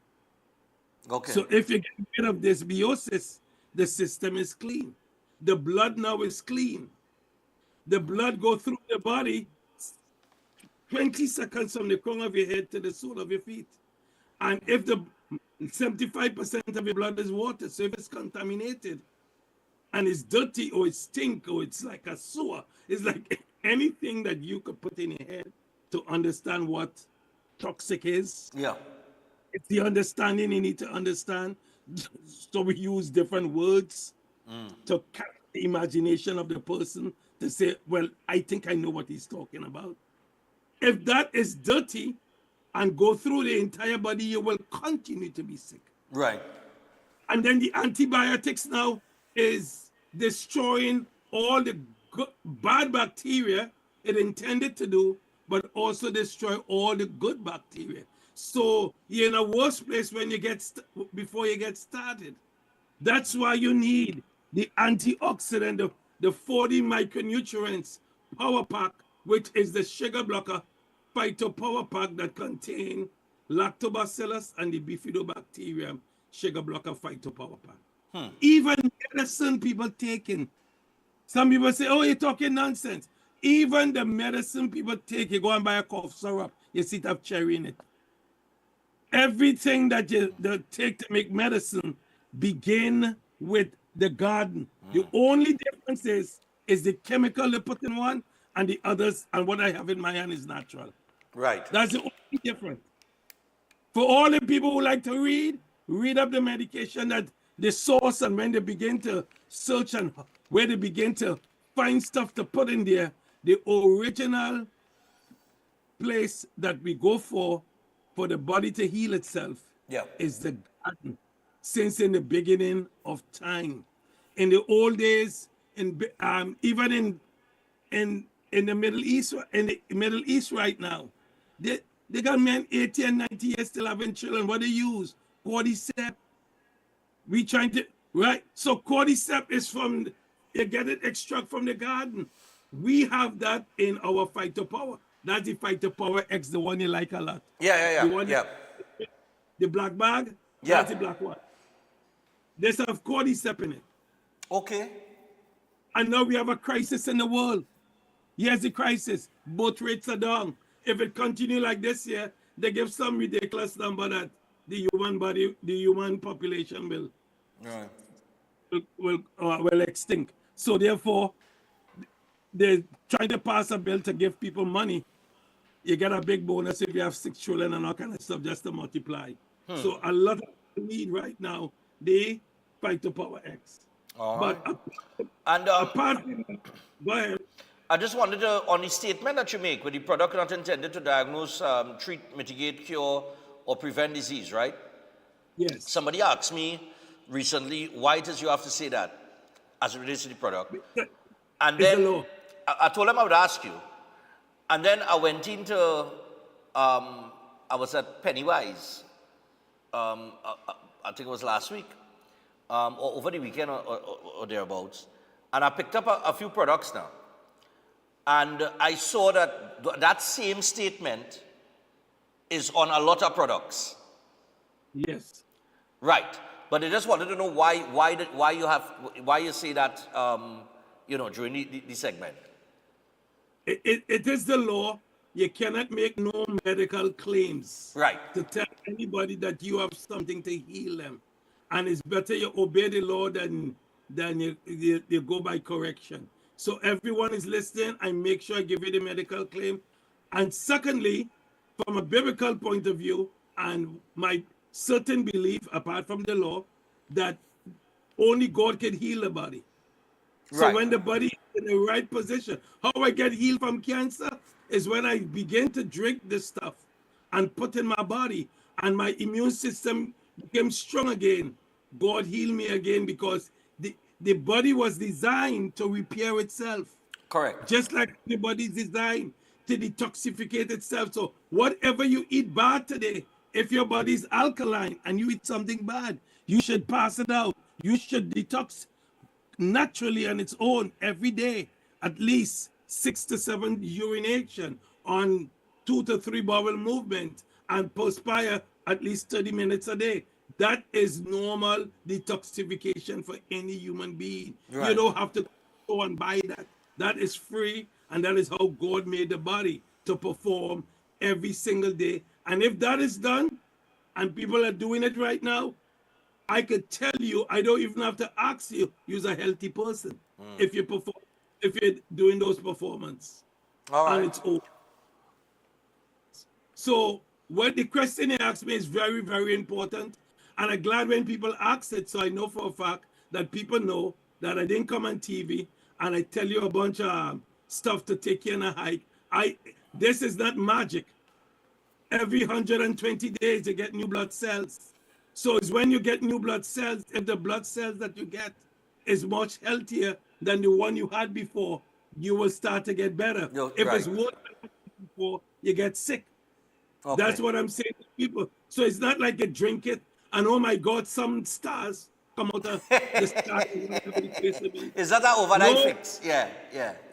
Speaker 1: Okay.
Speaker 4: So if you get rid of dysbiosis, the system is clean. The blood now is clean. The blood goes through the body 20 seconds from the crown of your head to the sole of your feet. And if the 75% of your blood is water, so if it's contaminated and it's dirty or it stinks or it's like a sewer, it's like anything that you could put in your head to understand what toxic is.
Speaker 1: Yeah.
Speaker 4: It's the understanding you need to understand. So we use different words to catch the imagination of the person to say, well, I think I know what he's talking about. If that is dirty and go through the entire body, you will continue to be sick.
Speaker 1: Right.
Speaker 4: And then the antibiotics now is destroying all the bad bacteria it intended to do, but also destroy all the good bacteria. So you're in a worse place when you get before you get started. That's why you need the antioxidant, the 40 micronutrients power pack, which is the sugar blocker phyto power pack that contain lactobacillus and the bifidobacterium sugar blocker phyto power pack. Even medicine people taking, some people say, oh, you're talking nonsense. Even the medicine people take, you go and buy a cough syrup, you see it have cherry in it. Everything that you take to make medicine begin with the garden. The only difference is the chemical they put in one and the others, and what I have in my hand is natural.
Speaker 1: Right.
Speaker 4: That's the only difference. For all the people who like to read up the medication, that the source, and when they begin to search and where they begin to find stuff to put in there, the original place that we go for the body to heal itself is the garden. Since in the beginning of time, in the old days, even in the Middle East, right now, they got men 80 and 90 years still having children. What they use? Cordyceps. We trying to So cordyceps is from you get it extract from the garden. We have that in our phytopower. That's the phytopower X, the one you like a lot.
Speaker 1: Yeah.
Speaker 4: The black bag. That's the black one. There's have cordyceps in it.
Speaker 1: Okay.
Speaker 4: And now we have a crisis in the world. Here's the crisis. Birth rates are down. If it continue like this year, they give some ridiculous number that the human population will extinct. So therefore, they're trying to pass a bill to give people money. You get a big bonus if you have 6 children and all kind of stuff just to multiply. So a lot of people need right now, they fight to power X.
Speaker 1: All
Speaker 4: but
Speaker 1: right.
Speaker 4: apart from that, go ahead.
Speaker 1: I just wanted to, on the statement that you make, with the product not intended to diagnose, treat, mitigate, cure, or prevent disease, right?
Speaker 4: Yes.
Speaker 1: Somebody asked me recently, why does you have to say that as it relates to the product? And then I told him I would ask you. And then I went into, I was at Pennywise, I think it was last week, or over the weekend or thereabouts. And I picked up a few products now. And I saw that that same statement is on a lot of products.
Speaker 4: Yes.
Speaker 1: Right. But I just wanted to know why you say that, during the segment.
Speaker 4: It is the law. You cannot make no medical claims.
Speaker 1: Right.
Speaker 4: To tell anybody that you have something to heal them. And it's better you obey the law than you go by correction. So everyone is listening. I make sure I give you the medical claim. And secondly, from a biblical point of view, and my certain belief, apart from the law, that only God can heal the body. So when the body is in the right position, how I get healed from cancer is when I begin to drink this stuff and put in my body, and my immune system became strong again. God healed me again because the body was designed to repair itself.
Speaker 1: Correct.
Speaker 4: Just like the body's designed to detoxificate itself. So whatever you eat bad today, if your body's alkaline and you eat something bad, you should pass it out. You should detox naturally on its own every day, at least 6 to 7 urination on 2 to 3 bowel movement and perspire at least 30 minutes a day. That is normal detoxification for any human being.
Speaker 1: Right.
Speaker 4: You don't have to go and buy that. That is free, and that is how God made the body to perform every single day. And if that is done, and people are doing it right now, I could tell you, I don't even have to ask you, you're a healthy person if you perform, if you're doing those performances.
Speaker 1: All right.
Speaker 4: On its own. So what the question you asked me is very, very important. And I'm glad when people ask it, so I know for a fact that people know that I didn't come on TV and I tell you a bunch of stuff to take you on a hike. This is not magic. Every 120 days you get new blood cells. So it's when you get new blood cells, if the blood cells that you get is much healthier than the one you had before, you will start to get better. If it's worse than before, you get sick.
Speaker 1: Okay.
Speaker 4: That's what I'm saying to people. So it's not like you drink it and oh my God, some stars come out of the sky.
Speaker 1: Is that an overnight fix? Yeah.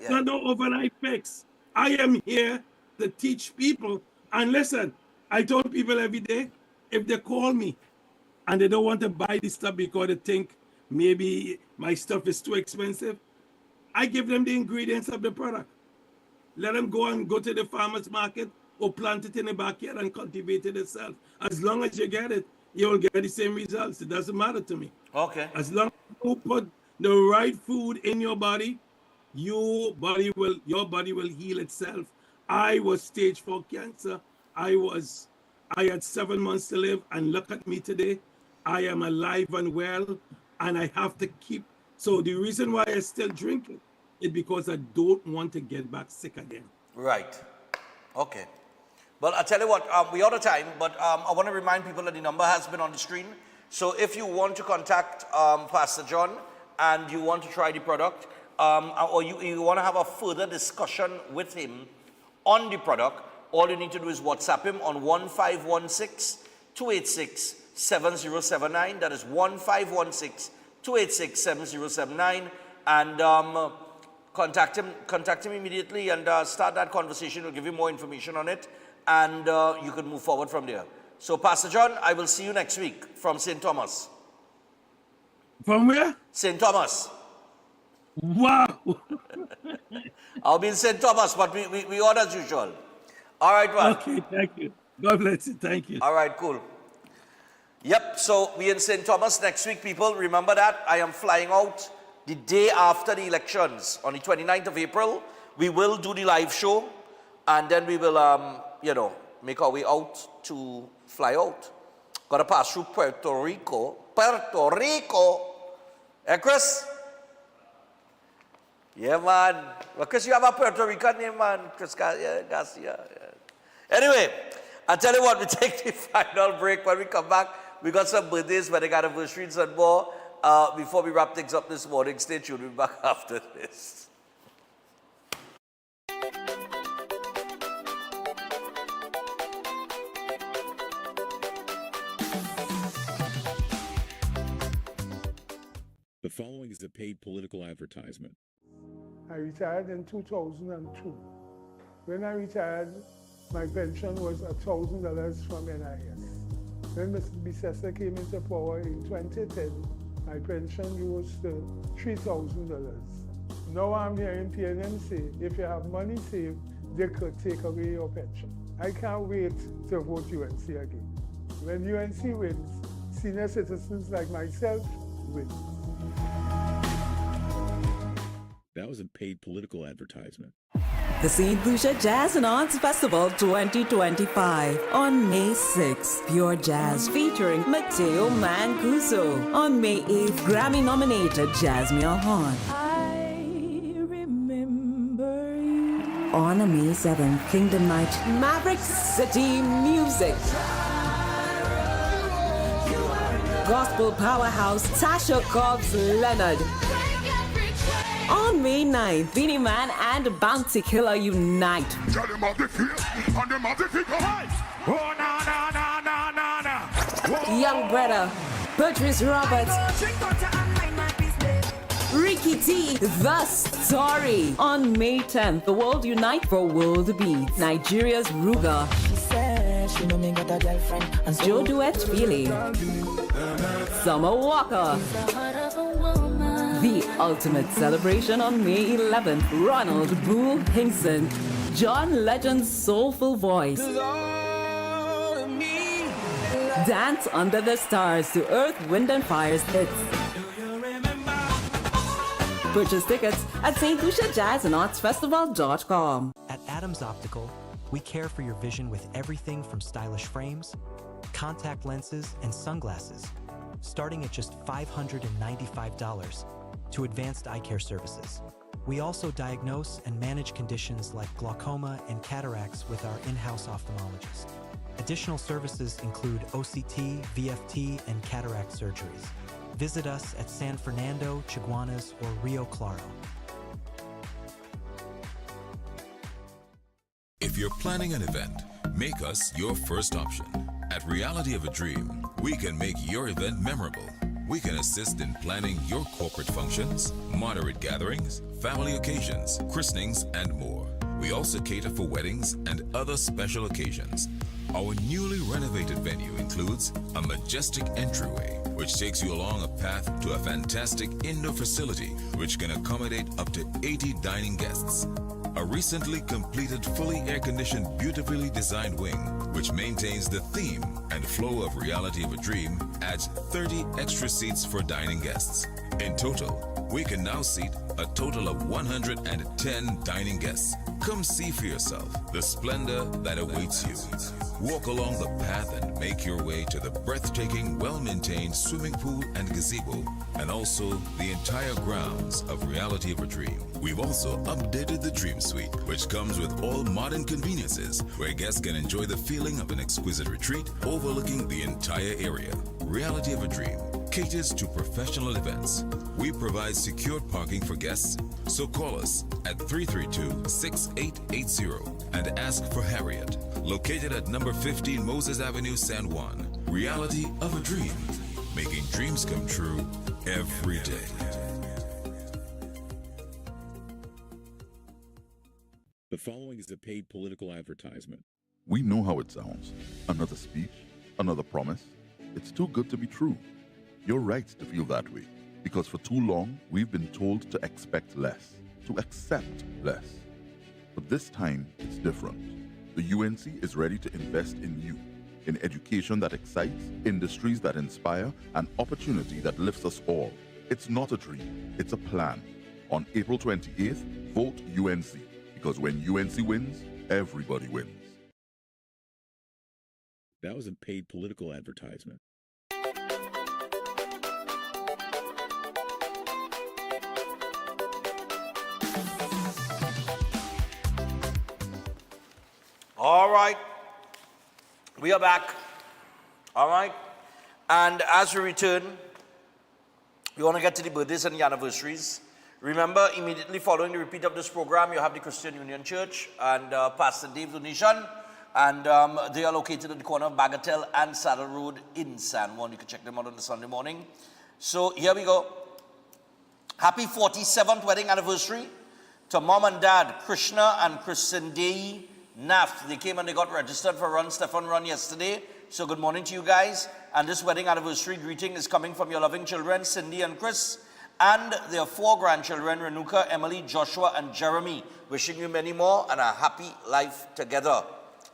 Speaker 4: It's not no overnight fix. I am here to teach people. And listen, I told people every day, if they call me and they don't want to buy this stuff because they think maybe my stuff is too expensive, I give them the ingredients of the product. Let them go to the farmer's market or plant it in the backyard and cultivate it itself. As long as you get it, you will get the same results. It doesn't matter to me.
Speaker 1: Okay.
Speaker 4: As long as you put the right food in your body, your body will heal itself. I was stage 4 cancer. I had 7 months to live, and look at me today. I am alive and well, and I have to keep. So the reason why I still drink it is because I don't want to get back sick again.
Speaker 1: Right. Okay. Well, I tell you what, we're out of time, but I want to remind people that the number has been on the screen. So if you want to contact Pastor John and you want to try the product, or you want to have a further discussion with him on the product, all you need to do is WhatsApp him on 1516-286-7079. That is 1516-286-7079. And contact him immediately and start that conversation. We'll give you more information on it. And you can move forward from there. So, Pastor John, I will see you next week from St. Thomas.
Speaker 4: From where?
Speaker 1: St. Thomas.
Speaker 4: Wow.
Speaker 1: I'll be in St. Thomas, but we order as usual. All right, well.
Speaker 4: Okay, thank you. God bless you. Thank you.
Speaker 1: All right, cool. Yep, so we in St. Thomas next week, people. Remember that. I am flying out the day after the elections on the 29th of April. We will do the live show, and then we will, make our way out to fly out. Got to pass through Puerto Rico. Eh, Chris? Yeah, man. Well, Chris, you have a Puerto Rican name, man. Chris Garcia. Yeah. Anyway, I'll tell you what, we take the final break. When we come back, we got some birthdays, wedding anniversaries and more. Before we wrap things up this morning, stay tuned. We'll be back after this.
Speaker 2: The following is a paid political advertisement.
Speaker 6: I retired in 2002. When I retired, my pension was $1,000 from NIS. When Mr. Bissessa came into power in 2010, my pension rose to $3,000. Now I'm hearing PNM say, if you have money saved, they could take away your pension. I can't wait to vote UNC again. When UNC wins, senior citizens like myself win.
Speaker 2: That was a paid political advertisement.
Speaker 9: The St. Lucia Jazz and Arts Festival 2025 on May 6th. Pure Jazz featuring Mateo Mancuso. On May 8th, Grammy-nominated Jasmine Horn.
Speaker 10: I remember you.
Speaker 9: On May 7th, Kingdom Night, Maverick City Music. Gospel powerhouse Tasha Cobbs Leonard. On May 9th, Beanie Man and Bounty Killer unite.
Speaker 13: Tell them how they feel, and them how they feel. Oh, na, na, na, na, na, na.
Speaker 9: Young Brother, Patrice Roberts, Ricky T, The Story. On May 10th, the world unite for World Beats. Nigeria's Ruga.
Speaker 17: She know me got a girlfriend and
Speaker 9: Joe Duet Feely. Summer Walker. The ultimate celebration on May 11th. Ronald Boo Hinkson. John Legend's soulful voice. Dance under the stars to Earth, Wind and Fire's hits. Purchase tickets at St. Lucia Jazz and Arts Festival.com.
Speaker 10: At Adams Optical, we care for your vision with everything from stylish frames, contact lenses, and sunglasses, starting at just $595, to advanced eye care services. We also diagnose and manage conditions like glaucoma and cataracts with our in-house ophthalmologist. Additional services include OCT, VFT, and cataract surgeries. Visit us at San Fernando, Chiguanas, or Rio Claro.
Speaker 11: If you're planning an event, make us your first option. At Reality of a Dream, we can make your event memorable. We can assist in planning your corporate functions, moderate gatherings, family occasions, christenings, and more. We also cater for weddings and other special occasions. Our newly renovated venue includes a majestic entryway, which takes you along a path to a fantastic indoor facility which can accommodate up to 80 dining guests. A recently completed fully air-conditioned, beautifully designed wing, which maintains the theme and flow of Reality of a Dream, adds 30 extra seats for dining guests. In total, we can now seat a total of 110 dining guests. Come see for yourself the splendor that awaits you. Walk along the path and make your way to the breathtaking, well-maintained swimming pool and gazebo, and also the entire grounds of Reality of a Dream. We've also updated the Dream Suite, which comes with all modern conveniences, where guests can enjoy the feeling of an exquisite retreat overlooking the entire area. Reality of a Dream caters to professional events. We provide secured parking for guests, so call us at 332-6880 and ask for Harriet, located at number 15 Moses Avenue, San Juan. Reality of a Dream, making dreams come true every day.
Speaker 2: The following is a paid political advertisement.
Speaker 16: We know how it sounds. Another speech, another promise. It's too good to be true. You're right to feel that way, because for too long, we've been told to expect less, to accept less. But this time, it's different. The UNC is ready to invest in you, in education that excites, industries that inspire, and opportunity that lifts us all. It's not a dream, it's a plan. On April 28th, vote UNC, because when UNC wins, everybody wins.
Speaker 2: That was a paid political advertisement.
Speaker 1: All right, we are back. All right, and as we return, we want to get to the birthdays and the anniversaries. Remember, immediately following the repeat of this program, you have the Christian Union Church and Pastor Dave donation, and they are located at the corner of Bagatelle and Saddle Road in San Juan. You can check them out on the Sunday morning. So here we go. Happy 47th wedding anniversary to Mom and Dad, Krishna and Krisindei Naf. They came and they got registered for Stefan Run yesterday. So good morning to you guys. And this wedding anniversary greeting is coming from your loving children, Cindy and Chris, and their 4 grandchildren, Renuka, Emily, Joshua, and Jeremy. Wishing you many more and a happy life together.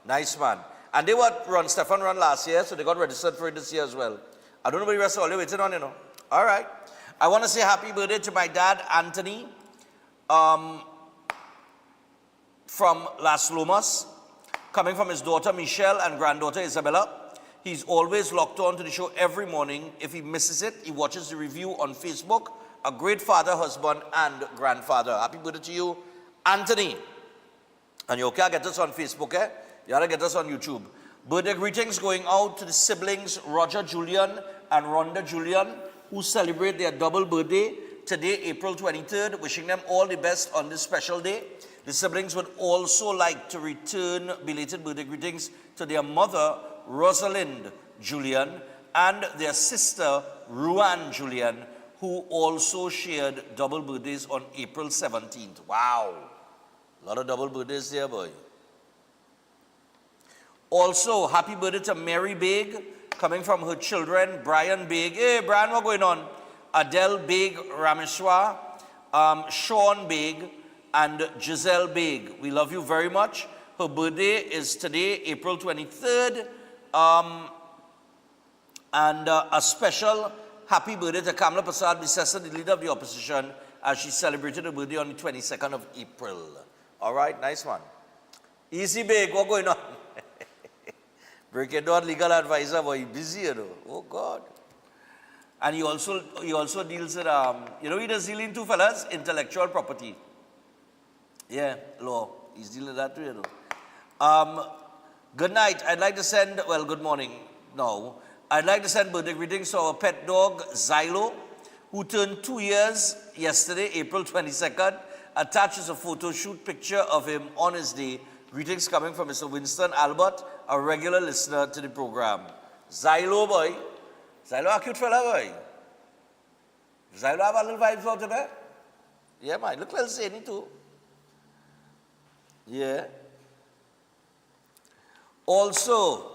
Speaker 1: Nice, man. And they were Stefan Run last year, so they got registered for it this year as well. I don't know what the rest of all you're waiting on, you know. All right. I want to say happy birthday to my dad, Anthony, from Las Lomas, coming from his daughter Michelle and granddaughter Isabella. He's always locked on to the show every morning. If he misses it, he watches the review on Facebook. A great father, husband, and grandfather. Happy birthday to you, Anthony. And you can't get us on Facebook, eh? You gotta get us on YouTube. Birthday greetings going out to the siblings Roger Julian and Rhonda Julian, who celebrate their double birthday today, April 23rd, wishing them all the best on this special day. The siblings would also like to return belated birthday greetings to their mother, Rosalind Julian, and their sister, Ruan Julian, who also shared double birthdays on April 17th. Wow. A lot of double birthdays there, boy. Also, happy birthday to Mary Baig, coming from her children, Brian Baig. Hey, Brian, what's going on? Adele Baig Rameshwar, Sean Baig, and Giselle Baig. We love you very much. Her birthday is today, April 23rd. And a special happy birthday to Kamala Prasad Bissessa, the leader of the opposition, as she celebrated her birthday on the 22nd of April. All right, nice one. Easy Baig, what's going on? Breaking down legal advisor, boy, busy, you know. Oh, God. And he also deals with, you know, he does deal in two fellas, intellectual property. Yeah, law. He's dealing with that too, you know. Good night. I'd like to send, well, good morning. No. I'd like to send birthday greetings to our pet dog, Xylo, who turned 2 years yesterday, April 22nd. Attaches a photo shoot picture of him on his day. Greetings coming from Mr. Winston Albert, a regular listener to the program. Xylo, boy. Xylo, a cute fella, boy. Xylo have a little vibes out of there? Yeah, man. Look a little zany, too. Yeah. Also,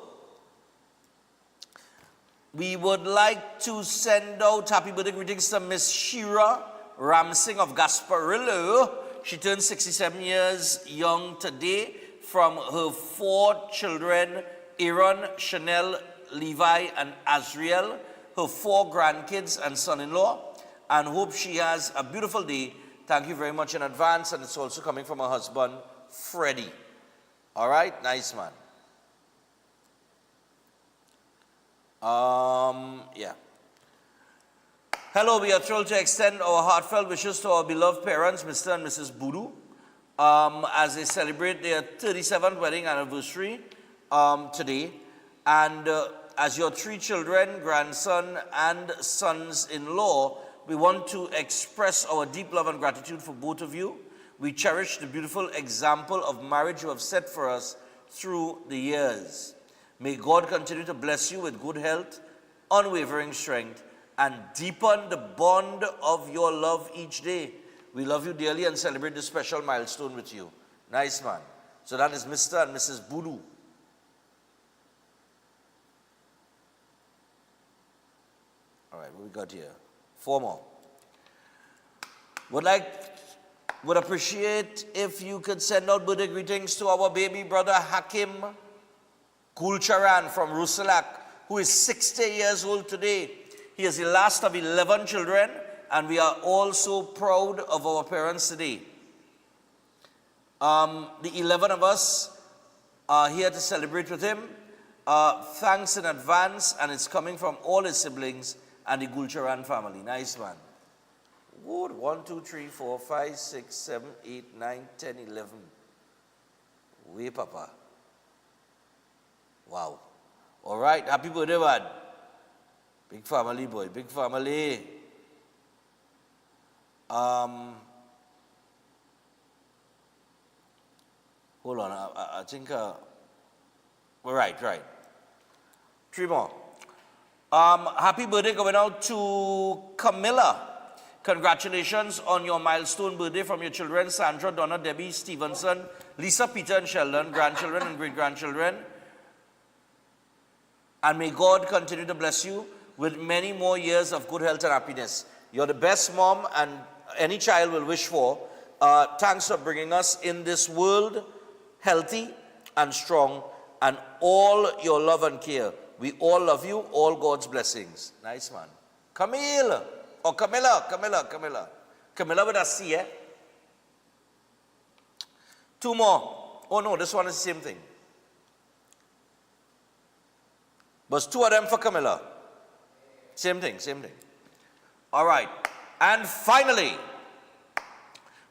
Speaker 1: we would like to send out happy birthday greetings to Miss Shira Ramsing of Gasparillo. She turned 67 years young today, from her 4 children, Aaron, Chanel, Levi, and Azriel, her 4 grandkids and son-in-law, and hope she has a beautiful day. Thank you very much in advance, and it's also coming from her husband, Freddie. All right, nice man. Yeah. Hello, we are thrilled to extend our heartfelt wishes to our beloved parents, Mr. and Mrs. Boodoo, as they celebrate their 37th wedding anniversary today. And as your 3 children, grandson, and sons-in-law, we want to express our deep love and gratitude for both of you. We cherish the beautiful example of marriage you have set for us through the years. May God continue to bless you with good health, unwavering strength, and deepen the bond of your love each day. We love you dearly and celebrate this special milestone with you. Nice man. So that is Mr. and Mrs. Boodoo. All right, what we got here? 4 more. Would appreciate if you could send out birthday greetings to our baby brother Hakim Gulcharan from Rusalak, who is 60 years old today. He is the last of 11 children, and we are all so proud of our parents today. The 11 of us are here to celebrate with him. Thanks in advance, and it's coming from all his siblings and the Gulcharan family. Nice man. Good. 1, 2, 3, 4, 5, 6, 7, 8, 9, 10, 11. Way, Papa. Wow. All right. Happy birthday, man. Big family, boy. Big family. Hold on. I think we're right. 3 more. Happy birthday going out to Camilla. Congratulations on your milestone birthday from your children, Sandra, Donna, Debbie, Stevenson, Lisa, Peter, and Sheldon, grandchildren and great-grandchildren. And may God continue to bless you with many more years of good health and happiness. You're the best mom and any child will wish for. Thanks for bringing us in this world healthy and strong, and all your love and care. We all love you, all God's blessings. Nice man. Camille. Oh, Camilla. Camilla with a C, eh? 2 more. Oh no, this one is the same thing. But 2 of them for Camilla. Same thing. All right. And finally,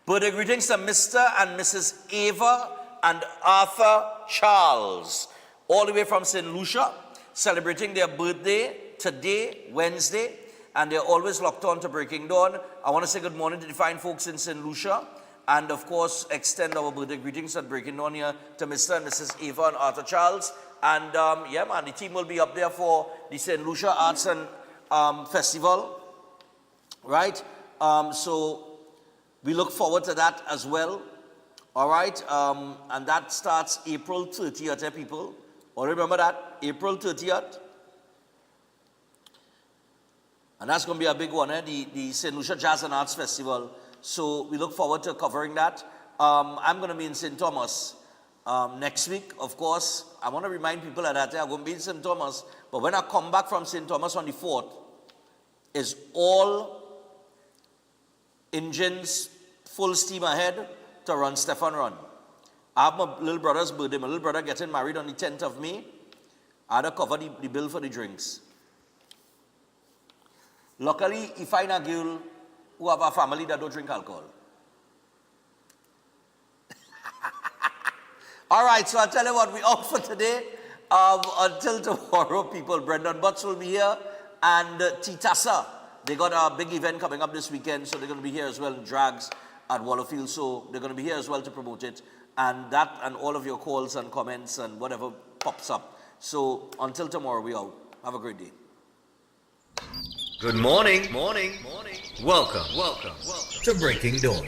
Speaker 1: birthday greetings to Mr. and Mrs. Ava and Arthur Charles, all the way from St. Lucia, celebrating their birthday today, Wednesday. and they're always locked on to Breaking Dawn. I want to say good morning to the fine folks in St. Lucia, and of course extend our birthday greetings at Breaking Dawn here to Mr. and Mrs. Eva and Arthur Charles. And yeah, man, the team will be up there for the St. Lucia Arts and Festival, right? So we look forward to that as well. All right, and that starts April 30th, people. All remember that? April 30th. And that's going to be a big one, the St. Lucia Jazz and Arts Festival. So we look forward to covering that. I'm going to be in St. Thomas next week, of course. I want to remind people of that I'm going to be in St. Thomas. But when I come back from St. Thomas on the 4th, is all engines full steam ahead to run Stefan Run. I have my little brother's birthday. My little brother getting married on the 10th of May. I had to cover the bill for the drinks. Luckily, he find a girl who have a family that don't drink alcohol. All right, so I'll tell you what, we're out for today. Until tomorrow, people, Brendan Butts will be here, and Titasa. They got a big event coming up this weekend, so they're going to be here as well in drags at Wallerfield, so they're going to be here as well to promote it. And that and all of your calls and comments and whatever pops up. So until tomorrow, we're out. Have a great day.
Speaker 15: Good morning. Welcome to Breaking Dawn.